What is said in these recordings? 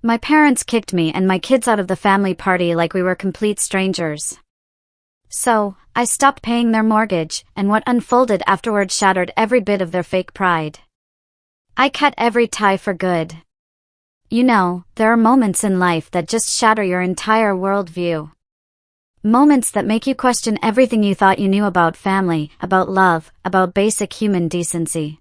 My parents kicked me and my kids out of the family party like we were complete strangers. So, I stopped paying their mortgage, and what unfolded afterward shattered every bit of their fake pride. I cut every tie for good. You know, there are moments in life that just shatter your entire worldview. Moments that make you question everything you thought you knew about family, about love, about basic human decency.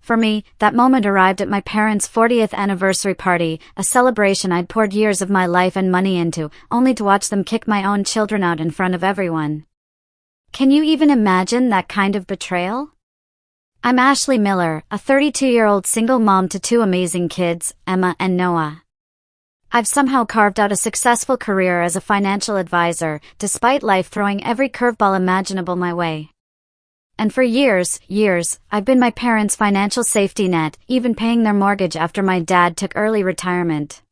For me, that moment arrived at my parents' 40th anniversary party, a celebration I'd poured years of my life and money into, only to watch them kick my own children out in front of everyone. Can you even imagine that kind of betrayal? I'm Ashley Miller, a 32-year-old single mom to two amazing kids, Emma and Noah. I've somehow carved out a successful career as a financial advisor, despite life throwing every curveball imaginable my way. And for years, I've been my parents' financial safety net, even paying their mortgage after my dad took early retirement.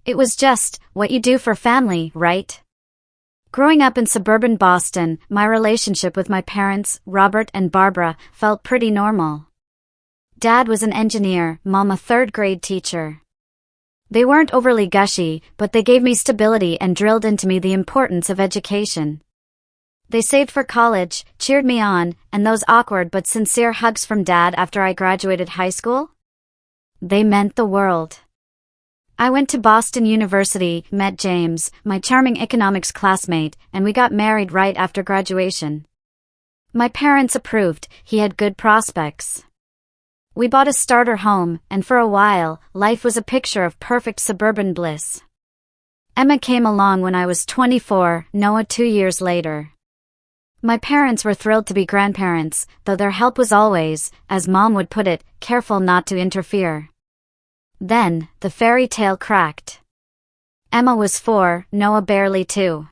It was just what you do for family, right? Growing up in suburban Boston, my relationship with my parents, Robert and Barbara, felt pretty normal. Dad was an engineer, Mom a third-grade teacher. They weren't overly gushy, but they gave me stability and drilled into me the importance of education. They saved for college, cheered me on, and those awkward but sincere hugs from Dad after I graduated high school? They meant the world. I went to Boston University, met James, my charming economics classmate, and we got married right after graduation. My parents approved, he had good prospects. We bought a starter home, and for a while, life was a picture of perfect suburban bliss. Emma came along when I was 24, Noah 2 years later. My parents were thrilled to be grandparents, though their help was always, as Mom would put it, careful not to interfere. Then, the fairy tale cracked. Emma was 4, Noah barely 2.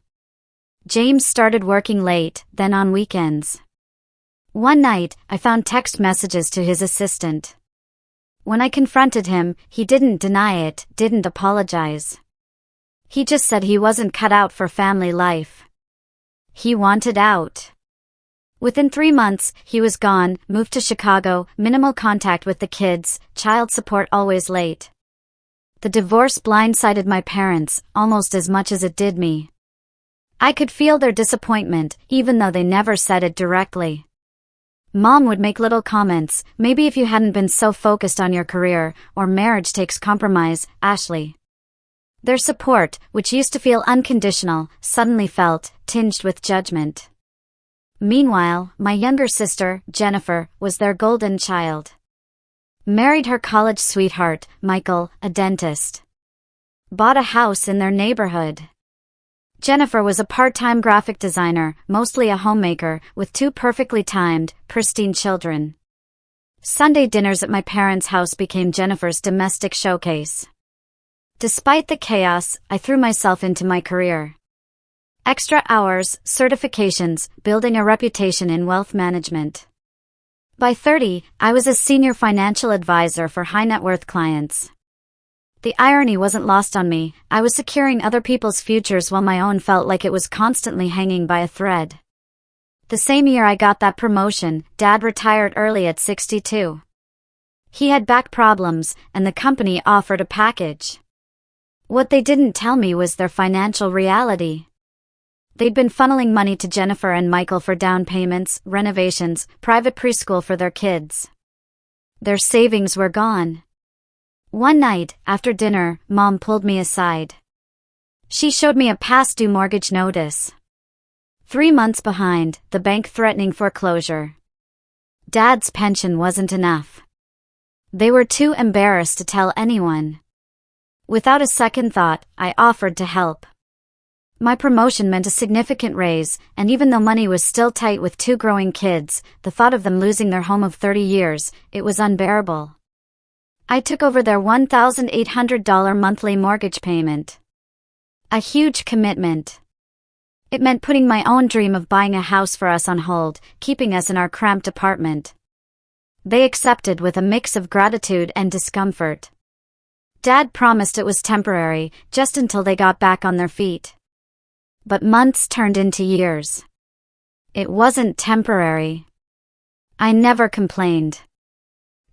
James started working late, then on weekends. One night, I found text messages to his assistant. When I confronted him, he didn't deny it, didn't apologize. He just said he wasn't cut out for family life. He wanted out. Within 3 months, he was gone, moved to Chicago, minimal contact with the kids, child support always late. The divorce blindsided my parents, almost as much as it did me. I could feel their disappointment, even though they never said it directly. Mom would make little comments, maybe if you hadn't been so focused on your career, or marriage takes compromise, Ashley. Their support, which used to feel unconditional, suddenly felt tinged with judgment. Meanwhile, my younger sister, Jennifer, was their golden child. Married her college sweetheart, Michael, a dentist. Bought a house in their neighborhood. Jennifer was a part-time graphic designer, mostly a homemaker, with 2 perfectly timed, pristine children. Sunday dinners at my parents' house became Jennifer's domestic showcase. Despite the chaos, I threw myself into my career. Extra hours, certifications, building a reputation in wealth management. By 30, I was a senior financial advisor for high-net-worth clients. The irony wasn't lost on me. I was securing other people's futures while my own felt like it was constantly hanging by a thread. The same year I got that promotion, Dad retired early at 62. He had back problems, and the company offered a package. What they didn't tell me was their financial reality. They'd been funneling money to Jennifer and Michael for down payments, renovations, private preschool for their kids. Their savings were gone. One night, after dinner, Mom pulled me aside. She showed me a past due mortgage notice. 3 months behind, the bank threatening foreclosure. Dad's pension wasn't enough. They were too embarrassed to tell anyone. Without a second thought, I offered to help. My promotion meant a significant raise, and even though money was still tight with 2 growing kids, the thought of them losing their home of 30 years, it was unbearable. I took over their $1,800 monthly mortgage payment. A huge commitment. It meant putting my own dream of buying a house for us on hold, keeping us in our cramped apartment. They accepted with a mix of gratitude and discomfort. Dad promised it was temporary, just until they got back on their feet. But months turned into years. It wasn't temporary. I never complained.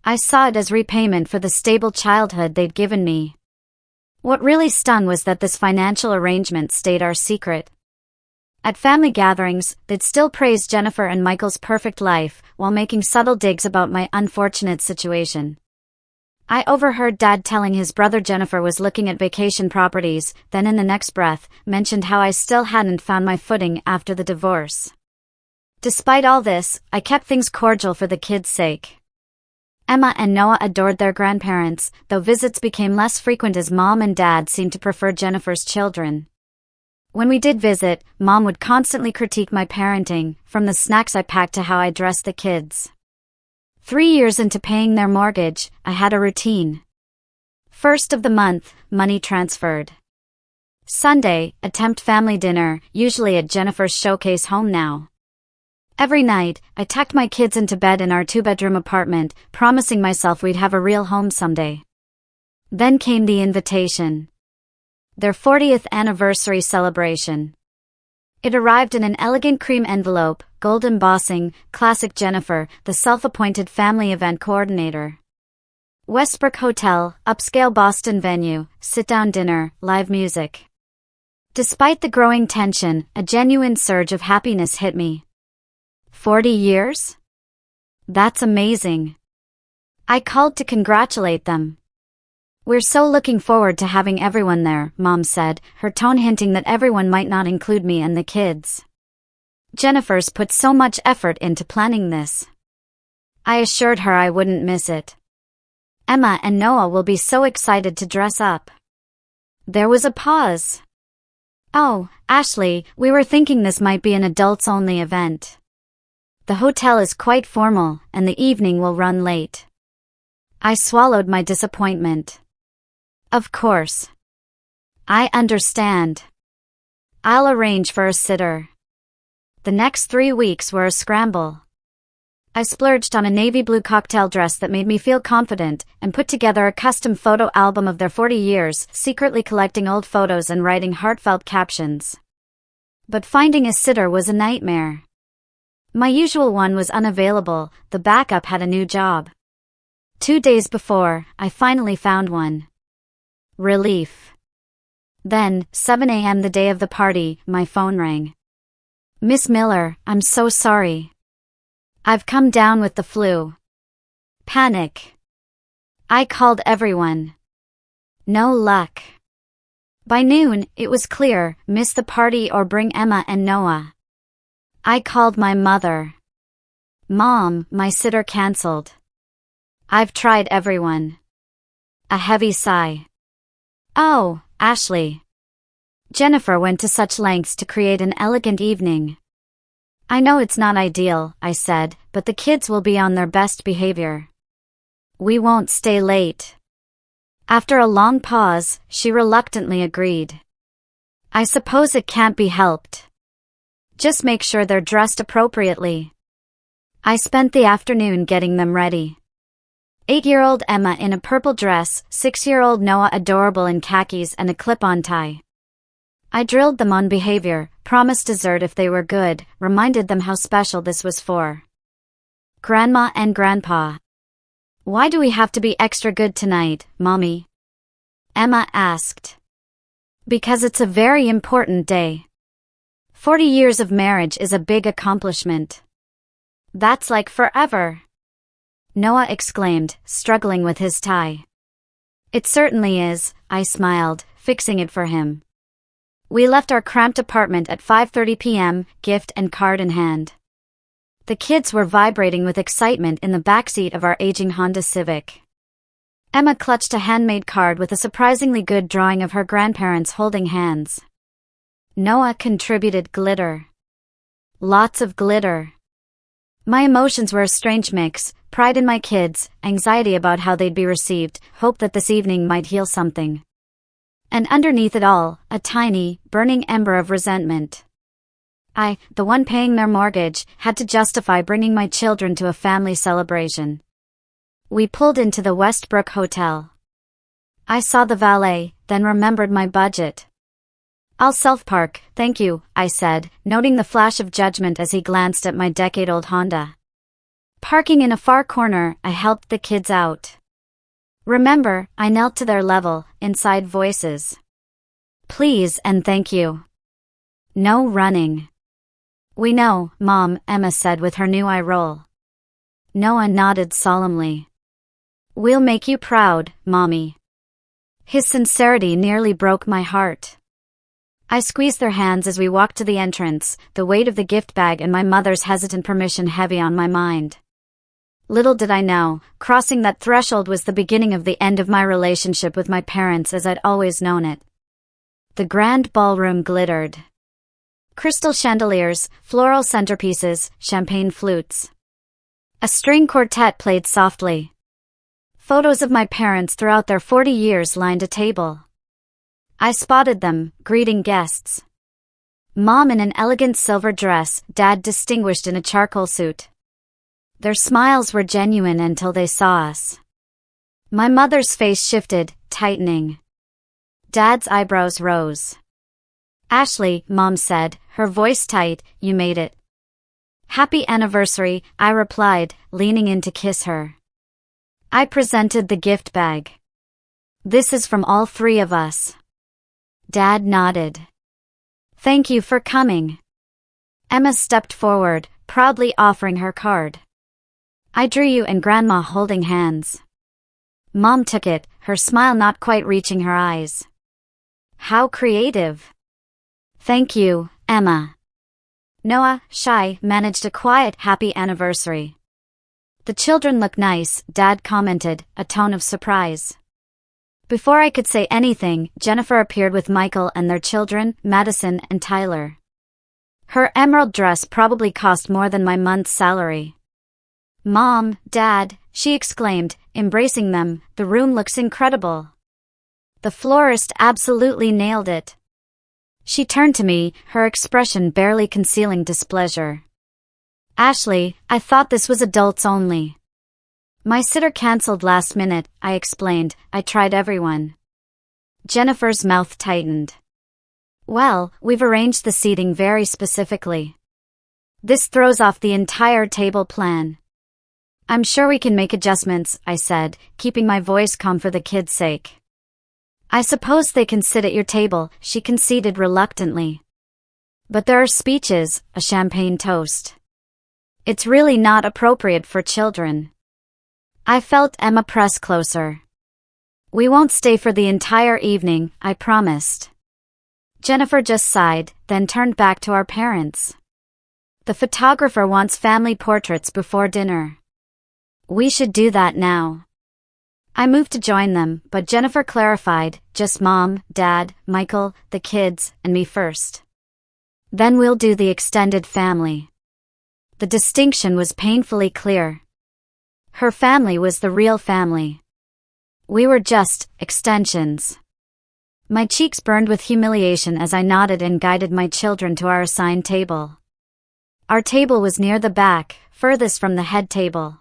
I saw it as repayment for the stable childhood they'd given me. What really stung was that this financial arrangement stayed our secret. At family gatherings, they'd still praise Jennifer and Michael's perfect life, while making subtle digs about my unfortunate situation. I overheard Dad telling his brother Jennifer was looking at vacation properties, then in the next breath, mentioned how I still hadn't found my footing after the divorce. Despite all this, I kept things cordial for the kids' sake. Emma and Noah adored their grandparents, though visits became less frequent as Mom and Dad seemed to prefer Jennifer's children. When we did visit, Mom would constantly critique my parenting, from the snacks I packed to how I dressed the kids. 3 years into paying their mortgage, I had a routine. First of the month, money transferred. Sunday, attempt family dinner, usually at Jennifer's showcase home now. Every night, I tucked my kids into bed in our 2-bedroom apartment, promising myself we'd have a real home someday. Then came the invitation. Their 40th anniversary celebration. It arrived in an elegant cream envelope, gold embossing, classic Jennifer, the self-appointed family event coordinator. Westbrook Hotel, upscale Boston venue, sit-down dinner, live music. Despite the growing tension, a genuine surge of happiness hit me. 40 years? That's amazing. I called to congratulate them. We're so looking forward to having everyone there, Mom said, her tone hinting that everyone might not include me and the kids. Jennifer's put so much effort into planning this. I assured her I wouldn't miss it. Emma and Noah will be so excited to dress up. There was a pause. Oh, Ashley, we were thinking this might be an adults-only event. The hotel is quite formal, and the evening will run late. I swallowed my disappointment. Of course. I understand. I'll arrange for a sitter. The next 3 weeks were a scramble. I splurged on a navy blue cocktail dress that made me feel confident, and put together a custom photo album of their 40 years, secretly collecting old photos and writing heartfelt captions. But finding a sitter was a nightmare. My usual one was unavailable, the backup had a new job. 2 days before, I finally found one. Relief. Then, 7 a.m. the day of the party, my phone rang. Miss Miller, I'm so sorry. I've come down with the flu. Panic. I called everyone. No luck. By noon, it was clear, miss the party or bring Emma and Noah. I called my mother. Mom, my sitter canceled. I've tried everyone. A heavy sigh. Oh, Ashley. Jennifer went to such lengths to create an elegant evening. I know it's not ideal, I said, but the kids will be on their best behavior. We won't stay late. After a long pause, she reluctantly agreed. I suppose it can't be helped. Just make sure they're dressed appropriately. I spent the afternoon getting them ready. 8-year-old Emma in a purple dress, 6-year-old Noah adorable in khakis and a clip-on tie. I drilled them on behavior, promised dessert if they were good, reminded them how special this was for Grandma and Grandpa. Why do we have to be extra good tonight, Mommy? Emma asked. Because it's a very important day. 40 years of marriage is a big accomplishment. That's like forever. Noah exclaimed, struggling with his tie. It certainly is, I smiled, fixing it for him. We left our cramped apartment at 5:30 p.m., gift and card in hand. The kids were vibrating with excitement in the backseat of our aging Honda Civic. Emma clutched a handmade card with a surprisingly good drawing of her grandparents holding hands. Noah contributed glitter. Lots of glitter. My emotions were a strange mix, pride in my kids, anxiety about how they'd be received, hope that this evening might heal something. And underneath it all, a tiny, burning ember of resentment. I, the one paying their mortgage, had to justify bringing my children to a family celebration. We pulled into the Westbrook Hotel. I saw the valet, then remembered my budget. I'll self-park, thank you, I said, noting the flash of judgment as he glanced at my decade-old Honda. Parking in a far corner, I helped the kids out. Remember, I knelt to their level, inside voices. Please and thank you. No running. We know, Mom, Emma said with her new eye roll. Noah nodded solemnly. We'll make you proud, Mommy. His sincerity nearly broke my heart. I squeezed their hands as we walked to the entrance, the weight of the gift bag and my mother's hesitant permission heavy on my mind. Little did I know, crossing that threshold was the beginning of the end of my relationship with my parents as I'd always known it. The grand ballroom glittered. Crystal chandeliers, floral centerpieces, champagne flutes. A string quartet played softly. Photos of my parents throughout their 40 years lined a table. I spotted them, greeting guests. Mom in an elegant silver dress, Dad distinguished in a charcoal suit. Their smiles were genuine until they saw us. My mother's face shifted, tightening. Dad's eyebrows rose. Ashley, Mom said, her voice tight, you made it. Happy anniversary, I replied, leaning in to kiss her. I presented the gift bag. This is from all three of us. Dad nodded. Thank you for coming. Emma stepped forward, proudly offering her card. I drew you and Grandma holding hands. Mom took it, her smile not quite reaching her eyes. How creative. Thank you, Emma. Noah, shy, managed a quiet, happy anniversary. The children look nice, Dad commented, a tone of surprise. Before I could say anything, Jennifer appeared with Michael and their children, Madison and Tyler. Her emerald dress probably cost more than my month's salary. Mom, Dad, she exclaimed, embracing them, the room looks incredible. The florist absolutely nailed it. She turned to me, her expression barely concealing displeasure. Ashley, I thought this was adults only. My sitter cancelled last minute, I explained, I tried everyone. Jennifer's mouth tightened. Well, we've arranged the seating very specifically. This throws off the entire table plan. I'm sure we can make adjustments, I said, keeping my voice calm for the kids' sake. I suppose they can sit at your table, she conceded reluctantly. But there are speeches, a champagne toast. It's really not appropriate for children. I felt Emma press closer. We won't stay for the entire evening, I promised. Jennifer just sighed, then turned back to our parents. The photographer wants family portraits before dinner. We should do that now. I moved to join them, but Jennifer clarified, just Mom, Dad, Michael, the kids, and me first. Then we'll do the extended family. The distinction was painfully clear. Her family was the real family. We were just extensions. My cheeks burned with humiliation as I nodded and guided my children to our assigned table. Our table was near the back, furthest from the head table.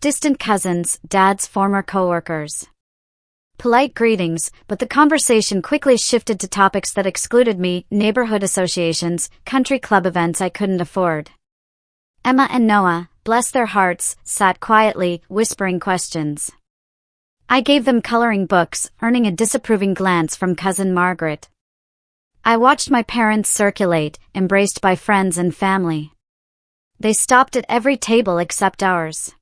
Distant cousins, Dad's former co-workers. Polite greetings, but the conversation quickly shifted to topics that excluded me, neighborhood associations, country club events I couldn't afford. Emma and Noah, bless their hearts, sat quietly, whispering questions. I gave them coloring books, earning a disapproving glance from Cousin Margaret. I watched my parents circulate, embraced by friends and family. They stopped at every table except ours.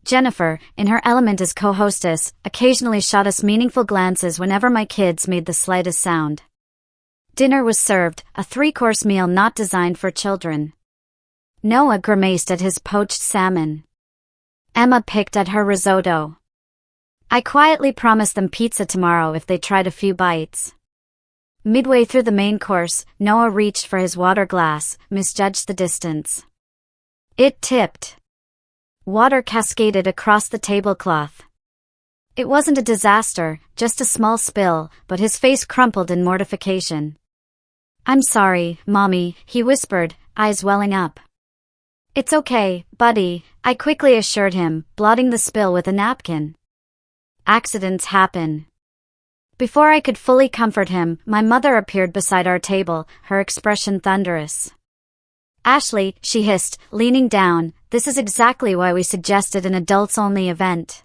Jennifer, in her element as co-hostess, occasionally shot us meaningful glances whenever my kids made the slightest sound. Dinner was served, a 3-course meal not designed for children. Noah grimaced at his poached salmon. Emma picked at her risotto. I quietly promised them pizza tomorrow if they tried a few bites. Midway through the main course, Noah reached for his water glass, misjudged the distance. It tipped. Water cascaded across the tablecloth. It wasn't a disaster, just a small spill, but his face crumpled in mortification. I'm sorry, Mommy, he whispered, eyes welling up. It's okay, buddy, I quickly assured him, blotting the spill with a napkin. Accidents happen. Before I could fully comfort him, my mother appeared beside our table, her expression thunderous. Ashley, she hissed, leaning down, this is exactly why we suggested an adults-only event.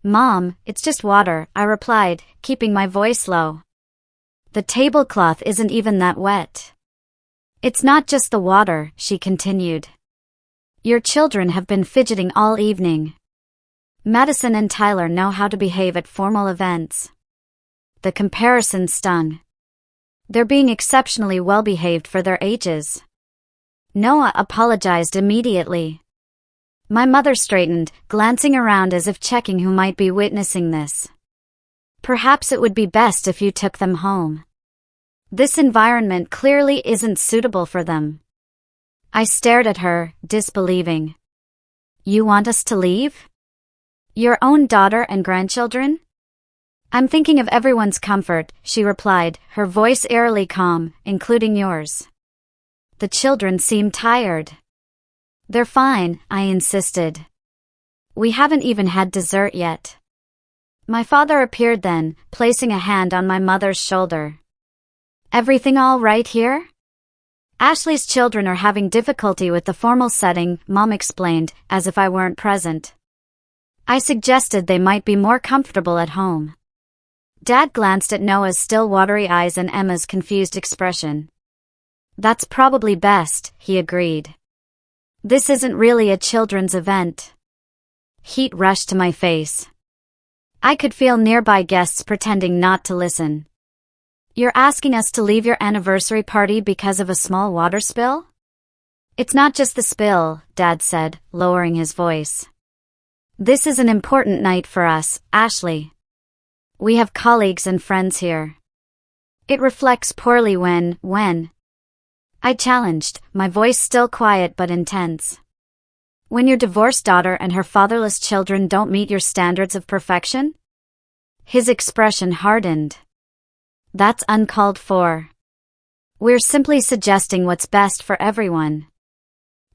Mom, it's just water, I replied, keeping my voice low. The tablecloth isn't even that wet. It's not just the water, she continued. Your children have been fidgeting all evening. Madison and Tyler know how to behave at formal events. The comparison stung. They're being exceptionally well behaved for their ages. Noah apologized immediately. My mother straightened, glancing around as if checking who might be witnessing this. Perhaps it would be best if you took them home. This environment clearly isn't suitable for them. I stared at her, disbelieving. You want us to leave? Your own daughter and grandchildren? I'm thinking of everyone's comfort, she replied, her voice eerily calm, including yours. The children seemed tired. They're fine, I insisted. We haven't even had dessert yet. My father appeared then, placing a hand on my mother's shoulder. Everything all right here? Ashley's children are having difficulty with the formal setting, Mom explained, as if I weren't present. I suggested they might be more comfortable at home. Dad glanced at Noah's still watery eyes and Emma's confused expression. That's probably best, he agreed. This isn't really a children's event. Heat rushed to my face. I could feel nearby guests pretending not to listen. You're asking us to leave your anniversary party because of a small water spill? It's not just the spill, Dad said, lowering his voice. This is an important night for us, Ashley. We have colleagues and friends here. It reflects poorly when I challenged, my voice still quiet but intense. When your divorced daughter and her fatherless children don't meet your standards of perfection? His expression hardened. That's uncalled for. We're simply suggesting what's best for everyone.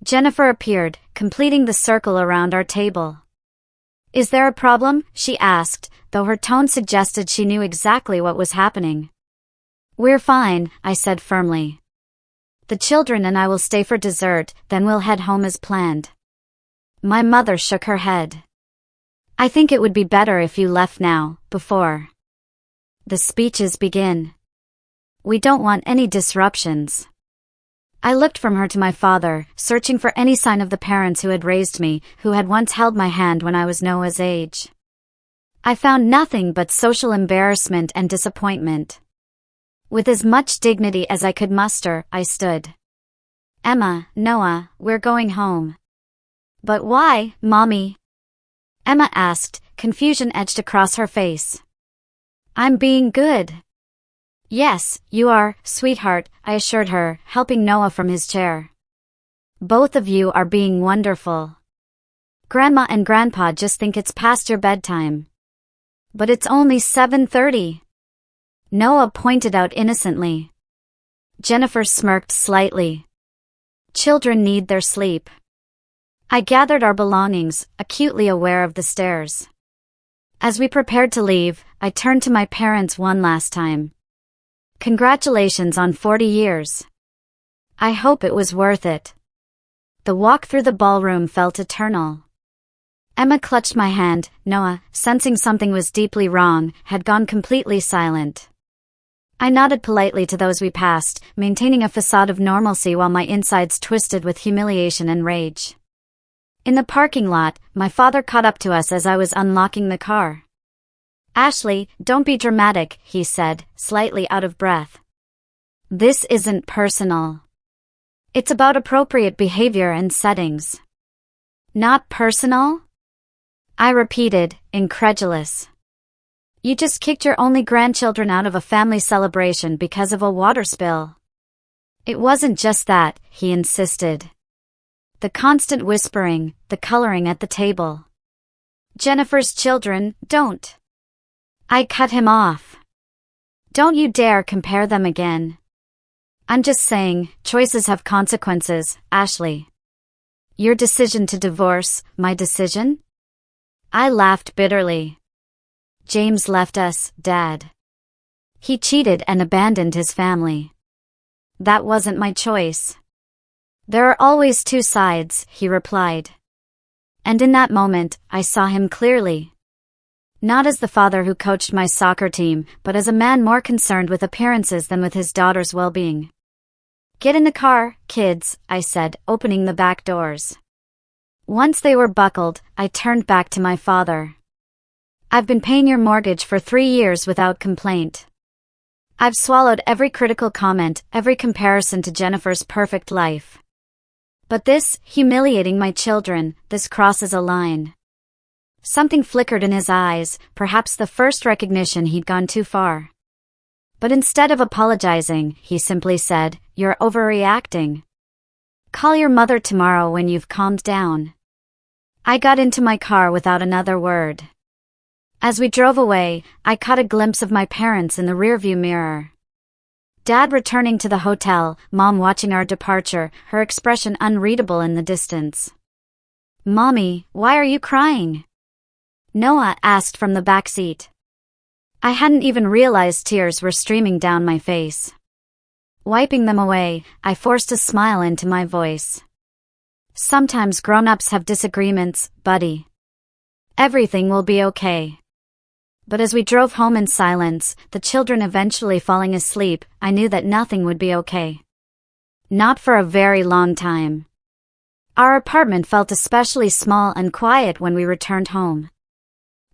Jennifer appeared, completing the circle around our table. Is there a problem? She asked, though her tone suggested she knew exactly what was happening. We're fine, I said firmly. The children and I will stay for dessert, then we'll head home as planned. My mother shook her head. I think it would be better if you left now, before the speeches begin. We don't want any disruptions. I looked from her to my father, searching for any sign of the parents who had raised me, who had once held my hand when I was Noah's age. I found nothing but social embarrassment and disappointment. With as much dignity as I could muster, I stood. Emma, Noah, we're going home. But why, Mommy? Emma asked, confusion etched across her face. I'm being good. Yes, you are, sweetheart, I assured her, helping Noah from his chair. Both of you are being wonderful. Grandma and Grandpa just think it's past your bedtime. But it's only 7:30. Noah pointed out innocently. Jennifer smirked slightly. Children need their sleep. I gathered our belongings, acutely aware of the stares. As we prepared to leave, I turned to my parents one last time. Congratulations on 40 years. I hope it was worth it. The walk through the ballroom felt eternal. Emma clutched my hand. Noah, sensing something was deeply wrong, had gone completely silent. I nodded politely to those we passed, maintaining a facade of normalcy while my insides twisted with humiliation and rage. In the parking lot, my father caught up to us as I was unlocking the car. Ashley, don't be dramatic, he said, slightly out of breath. This isn't personal. It's about appropriate behavior and settings. Not personal? I repeated, incredulous. You just kicked your only grandchildren out of a family celebration because of a water spill. It wasn't just that, he insisted. The constant whispering, the coloring at the table. Jennifer's children, don't. I cut him off. Don't you dare compare them again. I'm just saying, choices have consequences, Ashley. Your decision to divorce, my decision? I laughed bitterly. James left us, Dad. He cheated and abandoned his family. That wasn't my choice. There are always two sides, he replied. And in that moment, I saw him clearly. Not as the father who coached my soccer team, but as a man more concerned with appearances than with his daughter's well-being. "Get in the car, kids," I said, opening the back doors. Once they were buckled, I turned back to my father. "I've been paying your mortgage for 3 years without complaint. I've swallowed every critical comment, every comparison to Jennifer's perfect life. But this, humiliating my children, this crosses a line." Something flickered in his eyes, perhaps the first recognition he'd gone too far. But instead of apologizing, he simply said, "You're overreacting. Call your mother tomorrow when you've calmed down." I got into my car without another word. As we drove away, I caught a glimpse of my parents in the rearview mirror. Dad returning to the hotel, Mom watching our departure, her expression unreadable in the distance. "Mommy, why are you crying?" Noah asked from the back seat. I hadn't even realized tears were streaming down my face. Wiping them away, I forced a smile into my voice. "Sometimes grown-ups have disagreements, buddy. Everything will be okay." But as we drove home in silence, the children eventually falling asleep, I knew that nothing would be okay. Not for a very long time. Our apartment felt especially small and quiet when we returned home.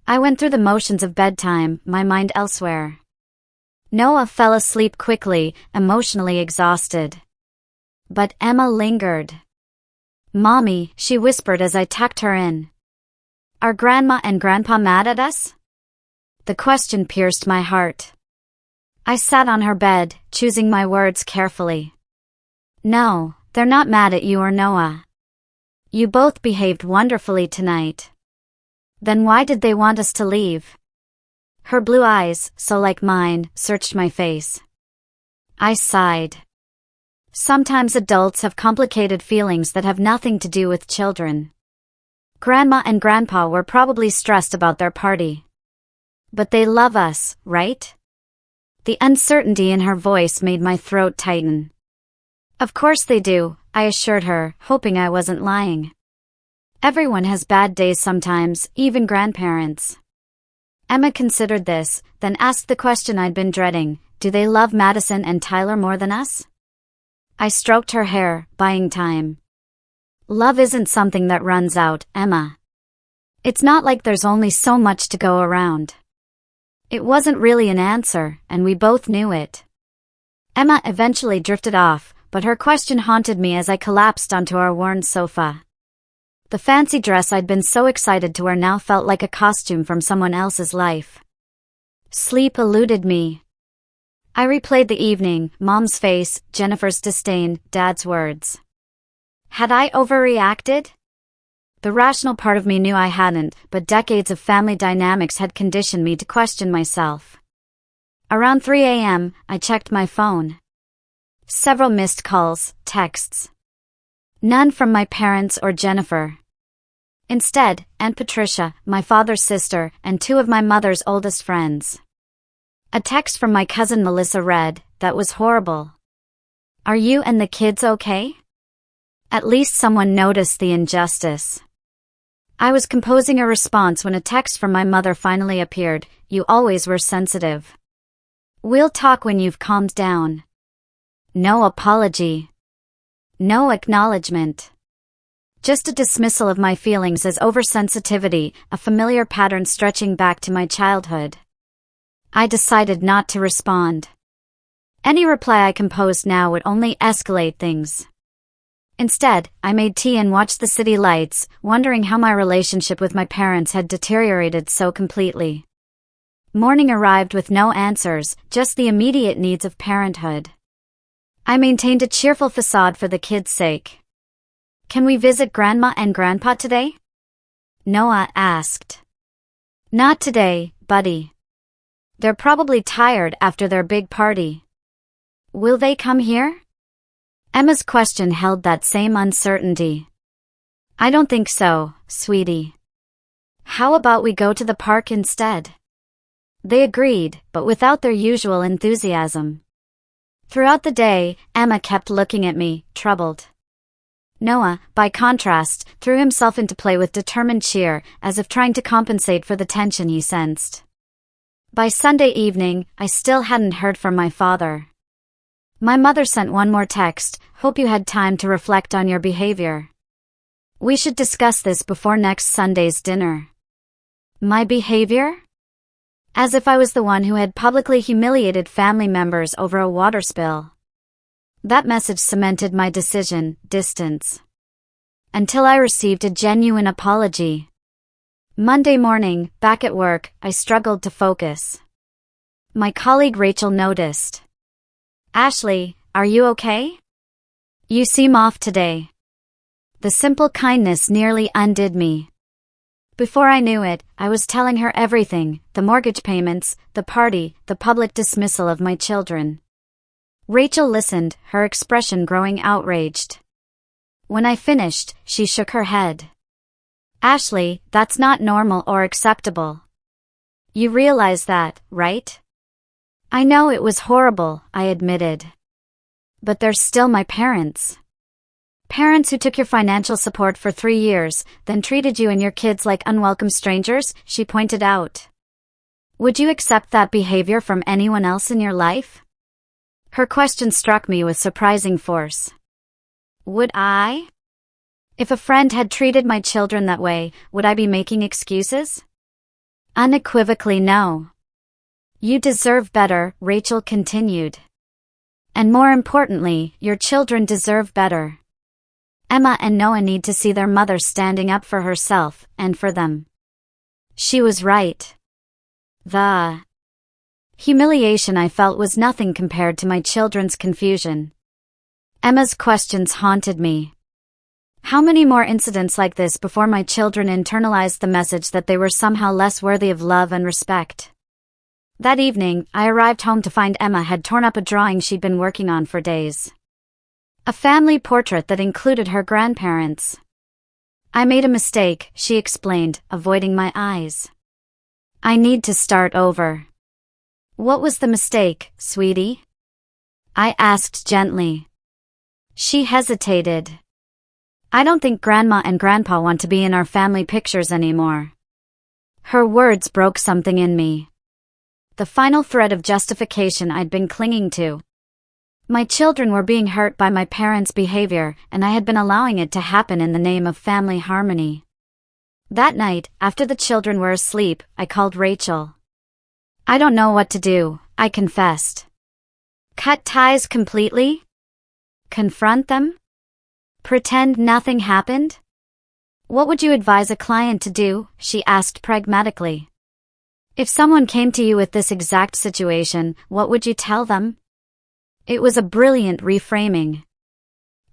I went through the motions of bedtime, my mind elsewhere. Noah fell asleep quickly, emotionally exhausted. But Emma lingered. "Mommy," she whispered as I tucked her in. "Are Grandma and Grandpa mad at us?" The question pierced my heart. I sat on her bed, choosing my words carefully. "No, they're not mad at you or Noah. You both behaved wonderfully tonight." "Then why did they want us to leave?" Her blue eyes, so like mine, searched my face. I sighed. Sometimes adults have complicated feelings that have nothing to do with children. Grandma and Grandpa were probably stressed about their party. "But they love us, right?" The uncertainty in her voice made my throat tighten. "Of course they do," I assured her, hoping I wasn't lying. Everyone has bad days sometimes, even grandparents. Emma considered this, then asked the question I'd been dreading, "Do they love Madison and Tyler more than us?" I stroked her hair, buying time. "Love isn't something that runs out, Emma. It's not like there's only so much to go around." It wasn't really an answer, and we both knew it. Emma eventually drifted off, but her question haunted me as I collapsed onto our worn sofa. The fancy dress I'd been so excited to wear now felt like a costume from someone else's life. Sleep eluded me. I replayed the evening, Mom's face, Jennifer's disdain, Dad's words. Had I overreacted? The rational part of me knew I hadn't, but decades of family dynamics had conditioned me to question myself. Around 3 a.m., I checked my phone. Several missed calls, texts. None from my parents or Jennifer. Instead, Aunt Patricia, my father's sister, and 2 of my mother's oldest friends. A text from my cousin Melissa read, "That was horrible. Are you and the kids okay?" At least someone noticed the injustice. I was composing a response when a text from my mother finally appeared, "You always were sensitive. We'll talk when you've calmed down." No apology. No acknowledgement. Just a dismissal of my feelings as oversensitivity, a familiar pattern stretching back to my childhood. I decided not to respond. Any reply I composed now would only escalate things. Instead, I made tea and watched the city lights, wondering how my relationship with my parents had deteriorated so completely. Morning arrived with no answers, just the immediate needs of parenthood. I maintained a cheerful facade for the kids' sake. "Can we visit Grandma and Grandpa today?" Noah asked. "Not today, buddy. They're probably tired after their big party." "Will they come here?" Emma's question held that same uncertainty. "I don't think so, sweetie. How about we go to the park instead?" They agreed, but without their usual enthusiasm. Throughout the day, Emma kept looking at me, troubled. Noah, by contrast, threw himself into play with determined cheer, as if trying to compensate for the tension he sensed. By Sunday evening, I still hadn't heard from my father. My mother sent one more text: "Hope you had time to reflect on your behavior. We should discuss this before next Sunday's dinner." My behavior? As if I was the one who had publicly humiliated family members over a water spill. That message cemented my decision: distance. Until I received a genuine apology. Monday morning, back at work, I struggled to focus. My colleague Rachel noticed. "Ashley, are you okay? You seem off today." The simple kindness nearly undid me. Before I knew it, I was telling her everything: the mortgage payments, the party, the public dismissal of my children. Rachel listened, her expression growing outraged. When I finished, she shook her head. "Ashley, that's not normal or acceptable. You realize that, right?" "I know it was horrible," I admitted. "But they're still my parents. Parents who took your financial support for 3 years, then treated you and your kids like unwelcome strangers," she pointed out. "Would you accept that behavior from anyone else in your life?" Her question struck me with surprising force. Would I? If a friend had treated my children that way, would I be making excuses? Unequivocally no. "You deserve better," Rachel continued. "And more importantly, your children deserve better. Emma and Noah need to see their mother standing up for herself, and for them." She was right. The humiliation I felt was nothing compared to my children's confusion. Emma's questions haunted me. How many more incidents like this before my children internalized the message that they were somehow less worthy of love and respect? That evening, I arrived home to find Emma had torn up a drawing she'd been working on for days. A family portrait that included her grandparents. "I made a mistake," she explained, avoiding my eyes. "I need to start over." "What was the mistake, sweetie?" I asked gently. She hesitated. "I don't think Grandma and Grandpa want to be in our family pictures anymore." Her words broke something in me. The final thread of justification I'd been clinging to. My children were being hurt by my parents' behavior, and I had been allowing it to happen in the name of family harmony. That night, after the children were asleep, I called Rachel. "I don't know what to do," I confessed. Cut ties completely? Confront them? Pretend nothing happened? "What would you advise a client to do?" she asked pragmatically. "If someone came to you with this exact situation, what would you tell them?" It was a brilliant reframing.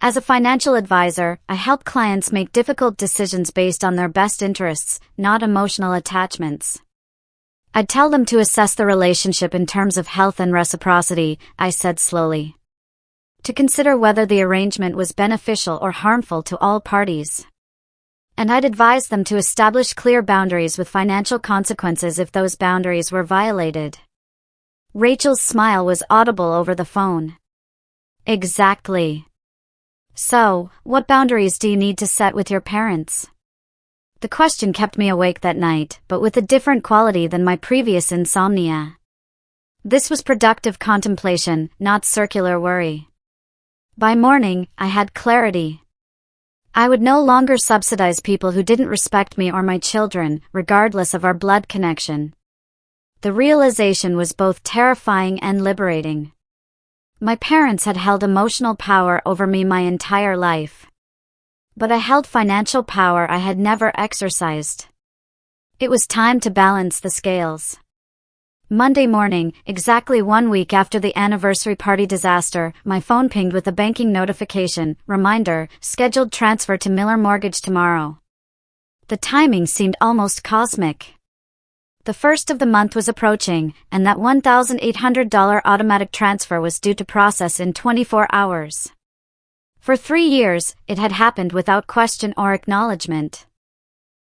As a financial advisor, I help clients make difficult decisions based on their best interests, not emotional attachments. I'd tell them to assess the relationship in terms of health and reciprocity, I said slowly. To consider whether the arrangement was beneficial or harmful to all parties. And I'd advise them to establish clear boundaries with financial consequences if those boundaries were violated. Rachel's smile was audible over the phone. Exactly. "So, what boundaries do you need to set with your parents?" The question kept me awake that night, but with a different quality than my previous insomnia. This was productive contemplation, not circular worry. By morning, I had clarity. I would no longer subsidize people who didn't respect me or my children, regardless of our blood connection. The realization was both terrifying and liberating. My parents had held emotional power over me my entire life. But I held financial power I had never exercised. It was time to balance the scales. Monday morning, exactly 1 week after the anniversary party disaster, my phone pinged with a banking notification: "Reminder, scheduled transfer to Miller Mortgage tomorrow." The timing seemed almost cosmic. The first of the month was approaching, and that $1,800 automatic transfer was due to process in 24 hours. For 3 years, it had happened without question or acknowledgement.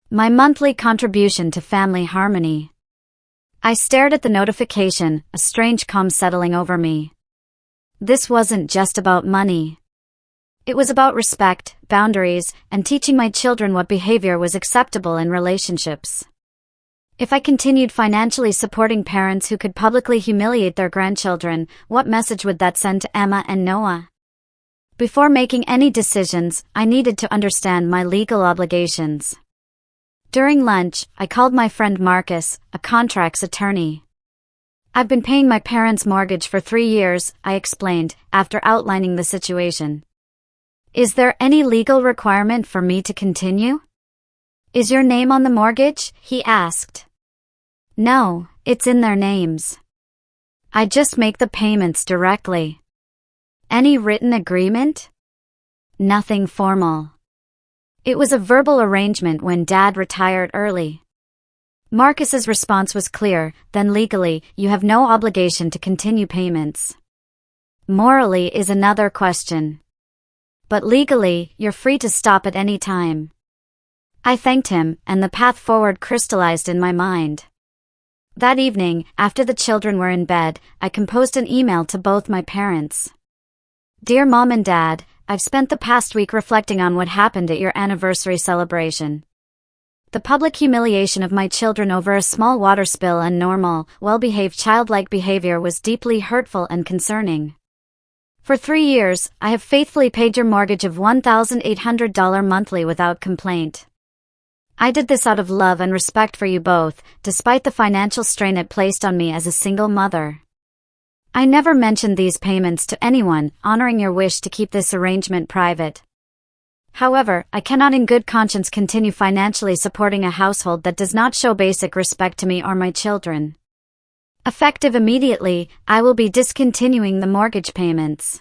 My monthly contribution to family harmony. I stared at the notification, a strange calm settling over me. This wasn't just about money. It was about respect, boundaries, and teaching my children what behavior was acceptable in relationships. If I continued financially supporting parents who could publicly humiliate their grandchildren, what message would that send to Emma and Noah? Before making any decisions, I needed to understand my legal obligations. During lunch, I called my friend Marcus, a contracts attorney. "I've been paying my parents' mortgage for 3 years," I explained, after outlining the situation. "Is there any legal requirement for me to continue?" "Is your name on the mortgage?" he asked. "No, it's in their names. I just make the payments directly." "Any written agreement?" "Nothing formal. It was a verbal arrangement when Dad retired early." Marcus's response was clear: "Then legally, you have no obligation to continue payments. Morally is another question. But legally, you're free to stop at any time." I thanked him, and the path forward crystallized in my mind. That evening, after the children were in bed, I composed an email to both my parents. "Dear Mom and Dad, I've spent the past week reflecting on what happened at your anniversary celebration. The public humiliation of my children over a small water spill and normal, well-behaved childlike behavior was deeply hurtful and concerning. For 3 years, I have faithfully paid your mortgage of $1,800 monthly without complaint. I did this out of love and respect for you both, despite the financial strain it placed on me as a single mother. I never mentioned these payments to anyone, honoring your wish to keep this arrangement private. However, I cannot in good conscience continue financially supporting a household that does not show basic respect to me or my children. Effective immediately, I will be discontinuing the mortgage payments.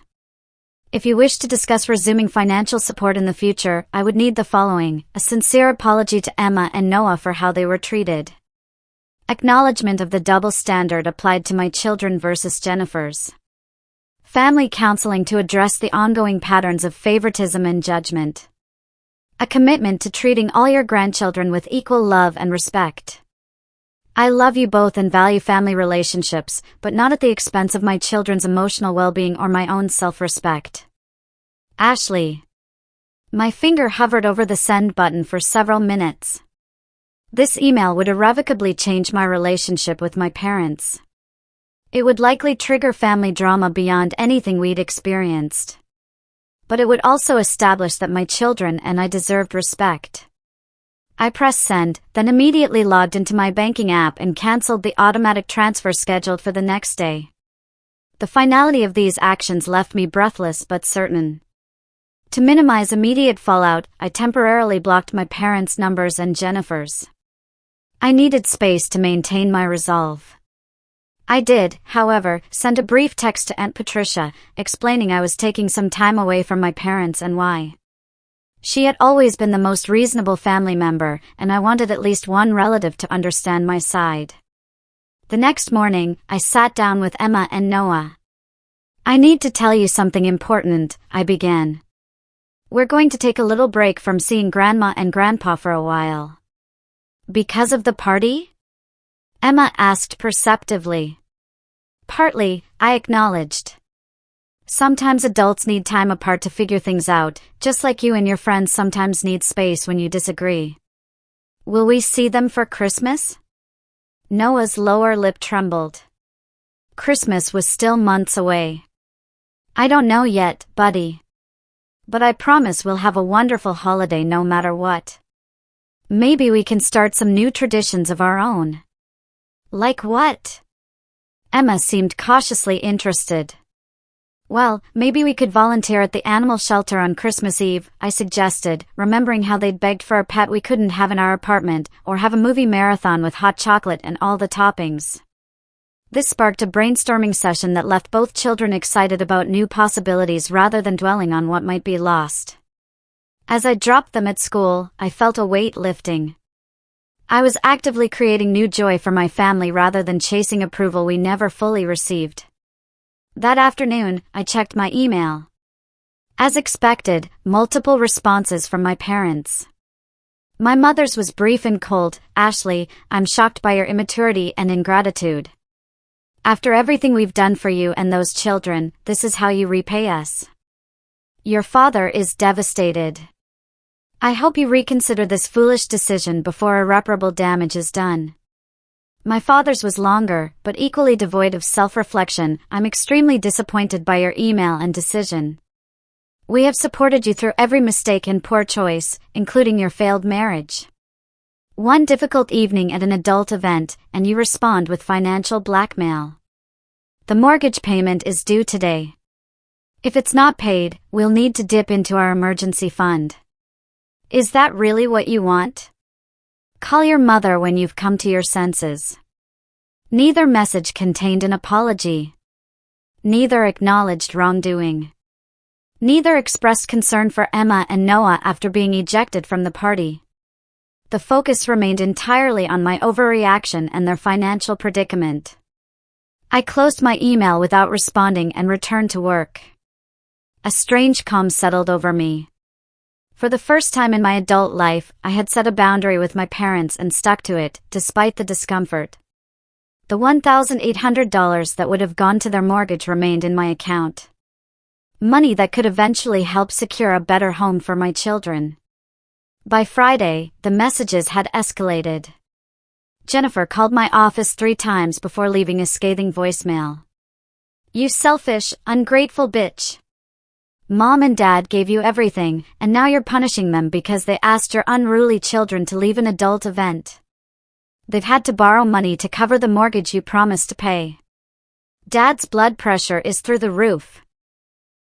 If you wish to discuss resuming financial support in the future, I would need the following: a sincere apology to Emma and Noah for how they were treated. Acknowledgement of the double standard applied to my children versus Jennifer's. Family counseling to address the ongoing patterns of favoritism and judgment. A commitment to treating all your grandchildren with equal love and respect. I love you both and value family relationships, but not at the expense of my children's emotional well-being or my own self-respect. Ashley. My finger hovered over the send button for several minutes. This email would irrevocably change my relationship with my parents. It would likely trigger family drama beyond anything we'd experienced. But it would also establish that my children and I deserved respect. I pressed send, then immediately logged into my banking app and canceled the automatic transfer scheduled for the next day. The finality of these actions left me breathless but certain. To minimize immediate fallout, I temporarily blocked my parents' numbers and Jennifer's. I needed space to maintain my resolve. I did, however, send a brief text to Aunt Patricia, explaining I was taking some time away from my parents and why. She had always been the most reasonable family member, and I wanted at least one relative to understand my side. The next morning, I sat down with Emma and Noah. "I need to tell you something important," I began. "We're going to take a little break from seeing Grandma and Grandpa for a while." "Because of the party?" Emma asked perceptively. "Partly," I acknowledged. "Sometimes adults need time apart to figure things out, just like you and your friends sometimes need space when you disagree." "Will we see them for Christmas?" Noah's lower lip trembled. Christmas was still months away. "I don't know yet, buddy. But I promise we'll have a wonderful holiday no matter what. Maybe we can start some new traditions of our own." "Like what?" Emma seemed cautiously interested. "Well, maybe we could volunteer at the animal shelter on Christmas Eve," I suggested, remembering how they'd begged for a pet we couldn't have in our apartment, or have a movie marathon with hot chocolate and all the toppings. This sparked a brainstorming session that left both children excited about new possibilities rather than dwelling on what might be lost. As I dropped them at school, I felt a weight lifting. I was actively creating new joy for my family rather than chasing approval we never fully received. That afternoon, I checked my email. As expected, multiple responses from my parents. My mother's was brief and cold. "Ashley, I'm shocked by your immaturity and ingratitude. After everything we've done for you and those children, this is how you repay us." Your father is devastated. I hope you reconsider this foolish decision before irreparable damage is done. My father's was longer, but equally devoid of self-reflection. I'm extremely disappointed by your email and decision. We have supported you through every mistake and poor choice, including your failed marriage. One difficult evening at an adult event, and you respond with financial blackmail. The mortgage payment is due today. If it's not paid, we'll need to dip into our emergency fund. Is that really what you want? Call your mother when you've come to your senses. Neither message contained an apology. Neither acknowledged wrongdoing. Neither expressed concern for Emma and Noah after being ejected from the party. The focus remained entirely on my overreaction and their financial predicament. I closed my email without responding and returned to work. A strange calm settled over me. For the first time in my adult life, I had set a boundary with my parents and stuck to it, despite the discomfort. The $1,800 that would have gone to their mortgage remained in my account. Money that could eventually help secure a better home for my children. By Friday, the messages had escalated. Jennifer called my office 3 times before leaving a scathing voicemail. You selfish, ungrateful bitch. Mom and Dad gave you everything, and now you're punishing them because they asked your unruly children to leave an adult event. They've had to borrow money to cover the mortgage you promised to pay. Dad's blood pressure is through the roof.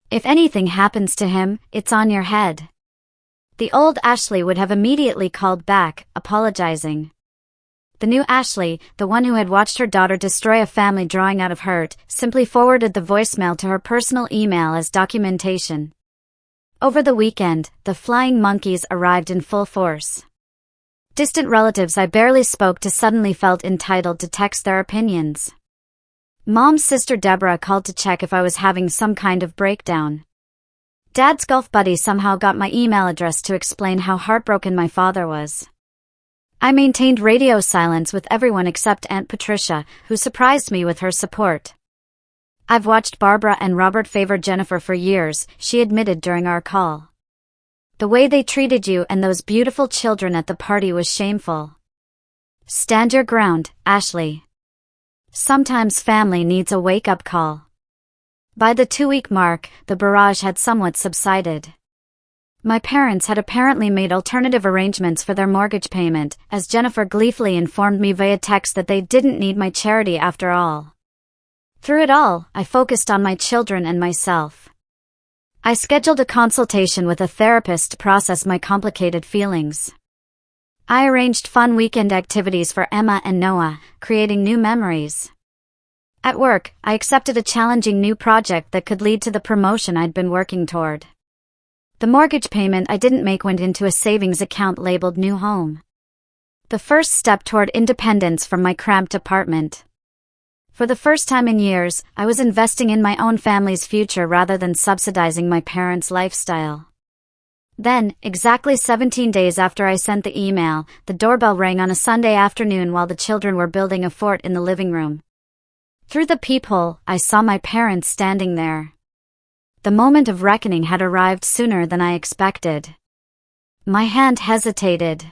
If anything happens to him, it's on your head. The old Ashley would have immediately called back, apologizing. The new Ashley, the one who had watched her daughter destroy a family drawing out of hurt, simply forwarded the voicemail to her personal email as documentation. Over the weekend, the flying monkeys arrived in full force. Distant relatives I barely spoke to suddenly felt entitled to text their opinions. Mom's sister Deborah called to check if I was having some kind of breakdown. Dad's golf buddy somehow got my email address to explain how heartbroken my father was. I maintained radio silence with everyone except Aunt Patricia, who surprised me with her support. I've watched Barbara and Robert favor Jennifer for years, she admitted during our call. The way they treated you and those beautiful children at the party was shameful. Stand your ground, Ashley. Sometimes family needs a wake-up call. By the 2-week mark, the barrage had somewhat subsided. My parents had apparently made alternative arrangements for their mortgage payment, as Jennifer gleefully informed me via text that they didn't need my charity after all. Through it all, I focused on my children and myself. I scheduled a consultation with a therapist to process my complicated feelings. I arranged fun weekend activities for Emma and Noah, creating new memories. At work, I accepted a challenging new project that could lead to the promotion I'd been working toward. The mortgage payment I didn't make went into a savings account labeled New Home. The first step toward independence from my cramped apartment. For the first time in years, I was investing in my own family's future rather than subsidizing my parents' lifestyle. Then, exactly 17 days after I sent the email, the doorbell rang on a Sunday afternoon while the children were building a fort in the living room. Through the peephole, I saw my parents standing there. The moment of reckoning had arrived sooner than I expected. My hand hesitated.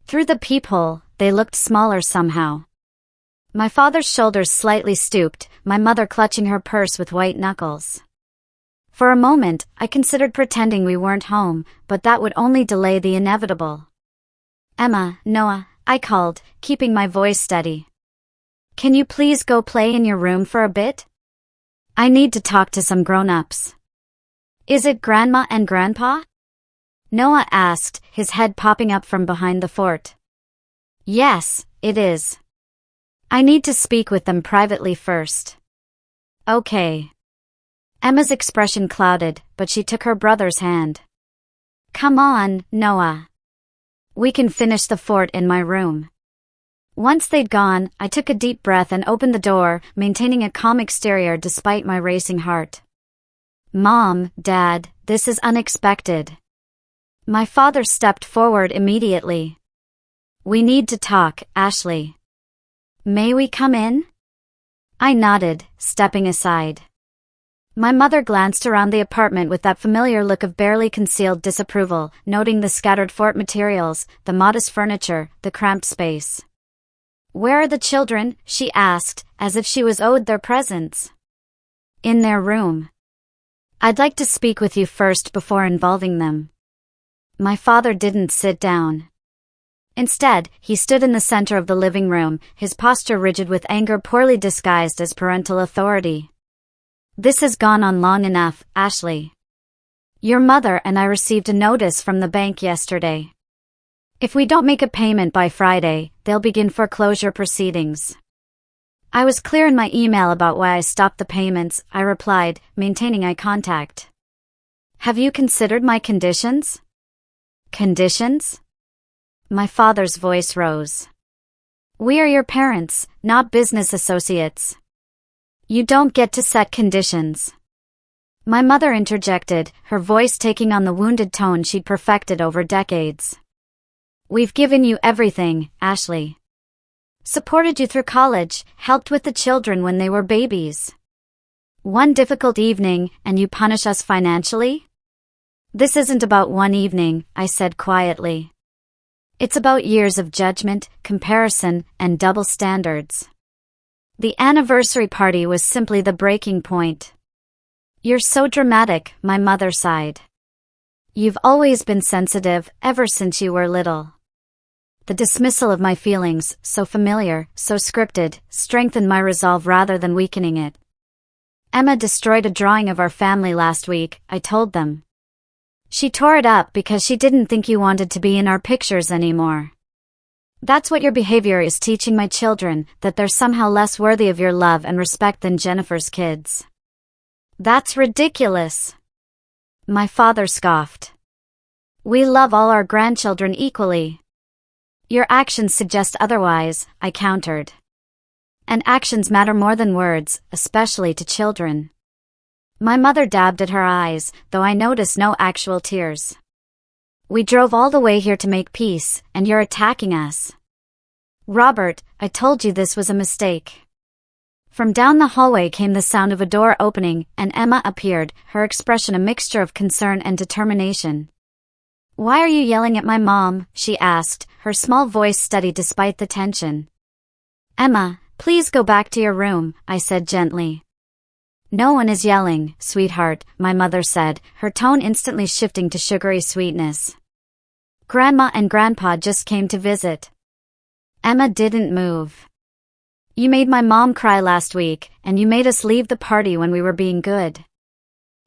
Through the peephole, they looked smaller somehow. My father's shoulders slightly stooped, my mother clutching her purse with white knuckles. For a moment, I considered pretending we weren't home, but that would only delay the inevitable. Emma, Noah, I called, keeping my voice steady. Can you please go play in your room for a bit? I need to talk to some grown-ups. Is it Grandma and Grandpa? Noah asked, his head popping up from behind the fort. Yes, it is. I need to speak with them privately first. Okay. Emma's expression clouded, but she took her brother's hand. Come on, Noah. We can finish the fort in my room. Once they'd gone, I took a deep breath and opened the door, maintaining a calm exterior despite my racing heart. Mom, Dad, this is unexpected. My father stepped forward immediately. We need to talk, Ashley. May we come in? I nodded, stepping aside. My mother glanced around the apartment with that familiar look of barely concealed disapproval, noting the scattered fort materials, the modest furniture, the cramped space. "Where are the children?" she asked, as if she was owed their presence. "In their room. I'd like to speak with you first before involving them." My father didn't sit down. Instead, he stood in the center of the living room, his posture rigid with anger poorly disguised as parental authority. "This has gone on long enough, Ashley. Your mother and I received a notice from the bank yesterday. If we don't make a payment by Friday, they'll begin foreclosure proceedings." "I was clear in my email about why I stopped the payments," I replied, maintaining eye contact. "Have you considered my conditions?" "Conditions?" My father's voice rose. "We are your parents, not business associates. You don't get to set conditions." My mother interjected, her voice taking on the wounded tone she'd perfected over decades. "We've given you everything, Ashley. Supported you through college, helped with the children when they were babies. One difficult evening, and you punish us financially?" "This isn't about one evening," I said quietly. "It's about years of judgment, comparison, and double standards. The anniversary party was simply the breaking point." "You're so dramatic," my mother sighed. "You've always been sensitive, ever since you were little." The dismissal of my feelings, so familiar, so scripted, strengthened my resolve rather than weakening it. "Emma destroyed a drawing of our family last week," I told them. "She tore it up because she didn't think you wanted to be in our pictures anymore. That's what your behavior is teaching my children, that they're somehow less worthy of your love and respect than Jennifer's kids." "That's ridiculous." My father scoffed. "We love all our grandchildren equally." "Your actions suggest otherwise," I countered. "And actions matter more than words, especially to children." My mother dabbed at her eyes, though I noticed no actual tears. "We drove all the way here to make peace, and you're attacking us." "Robert, I told you this was a mistake." From down the hallway came the sound of a door opening, and Emma appeared, her expression a mixture of concern and determination. "Why are you yelling at my mom?" she asked, her small voice steady despite the tension. "Emma, please go back to your room," I said gently. "No one is yelling, sweetheart," my mother said, her tone instantly shifting to sugary sweetness. "Grandma and Grandpa just came to visit." Emma didn't move. "You made my mom cry last week, and you made us leave the party when we were being good."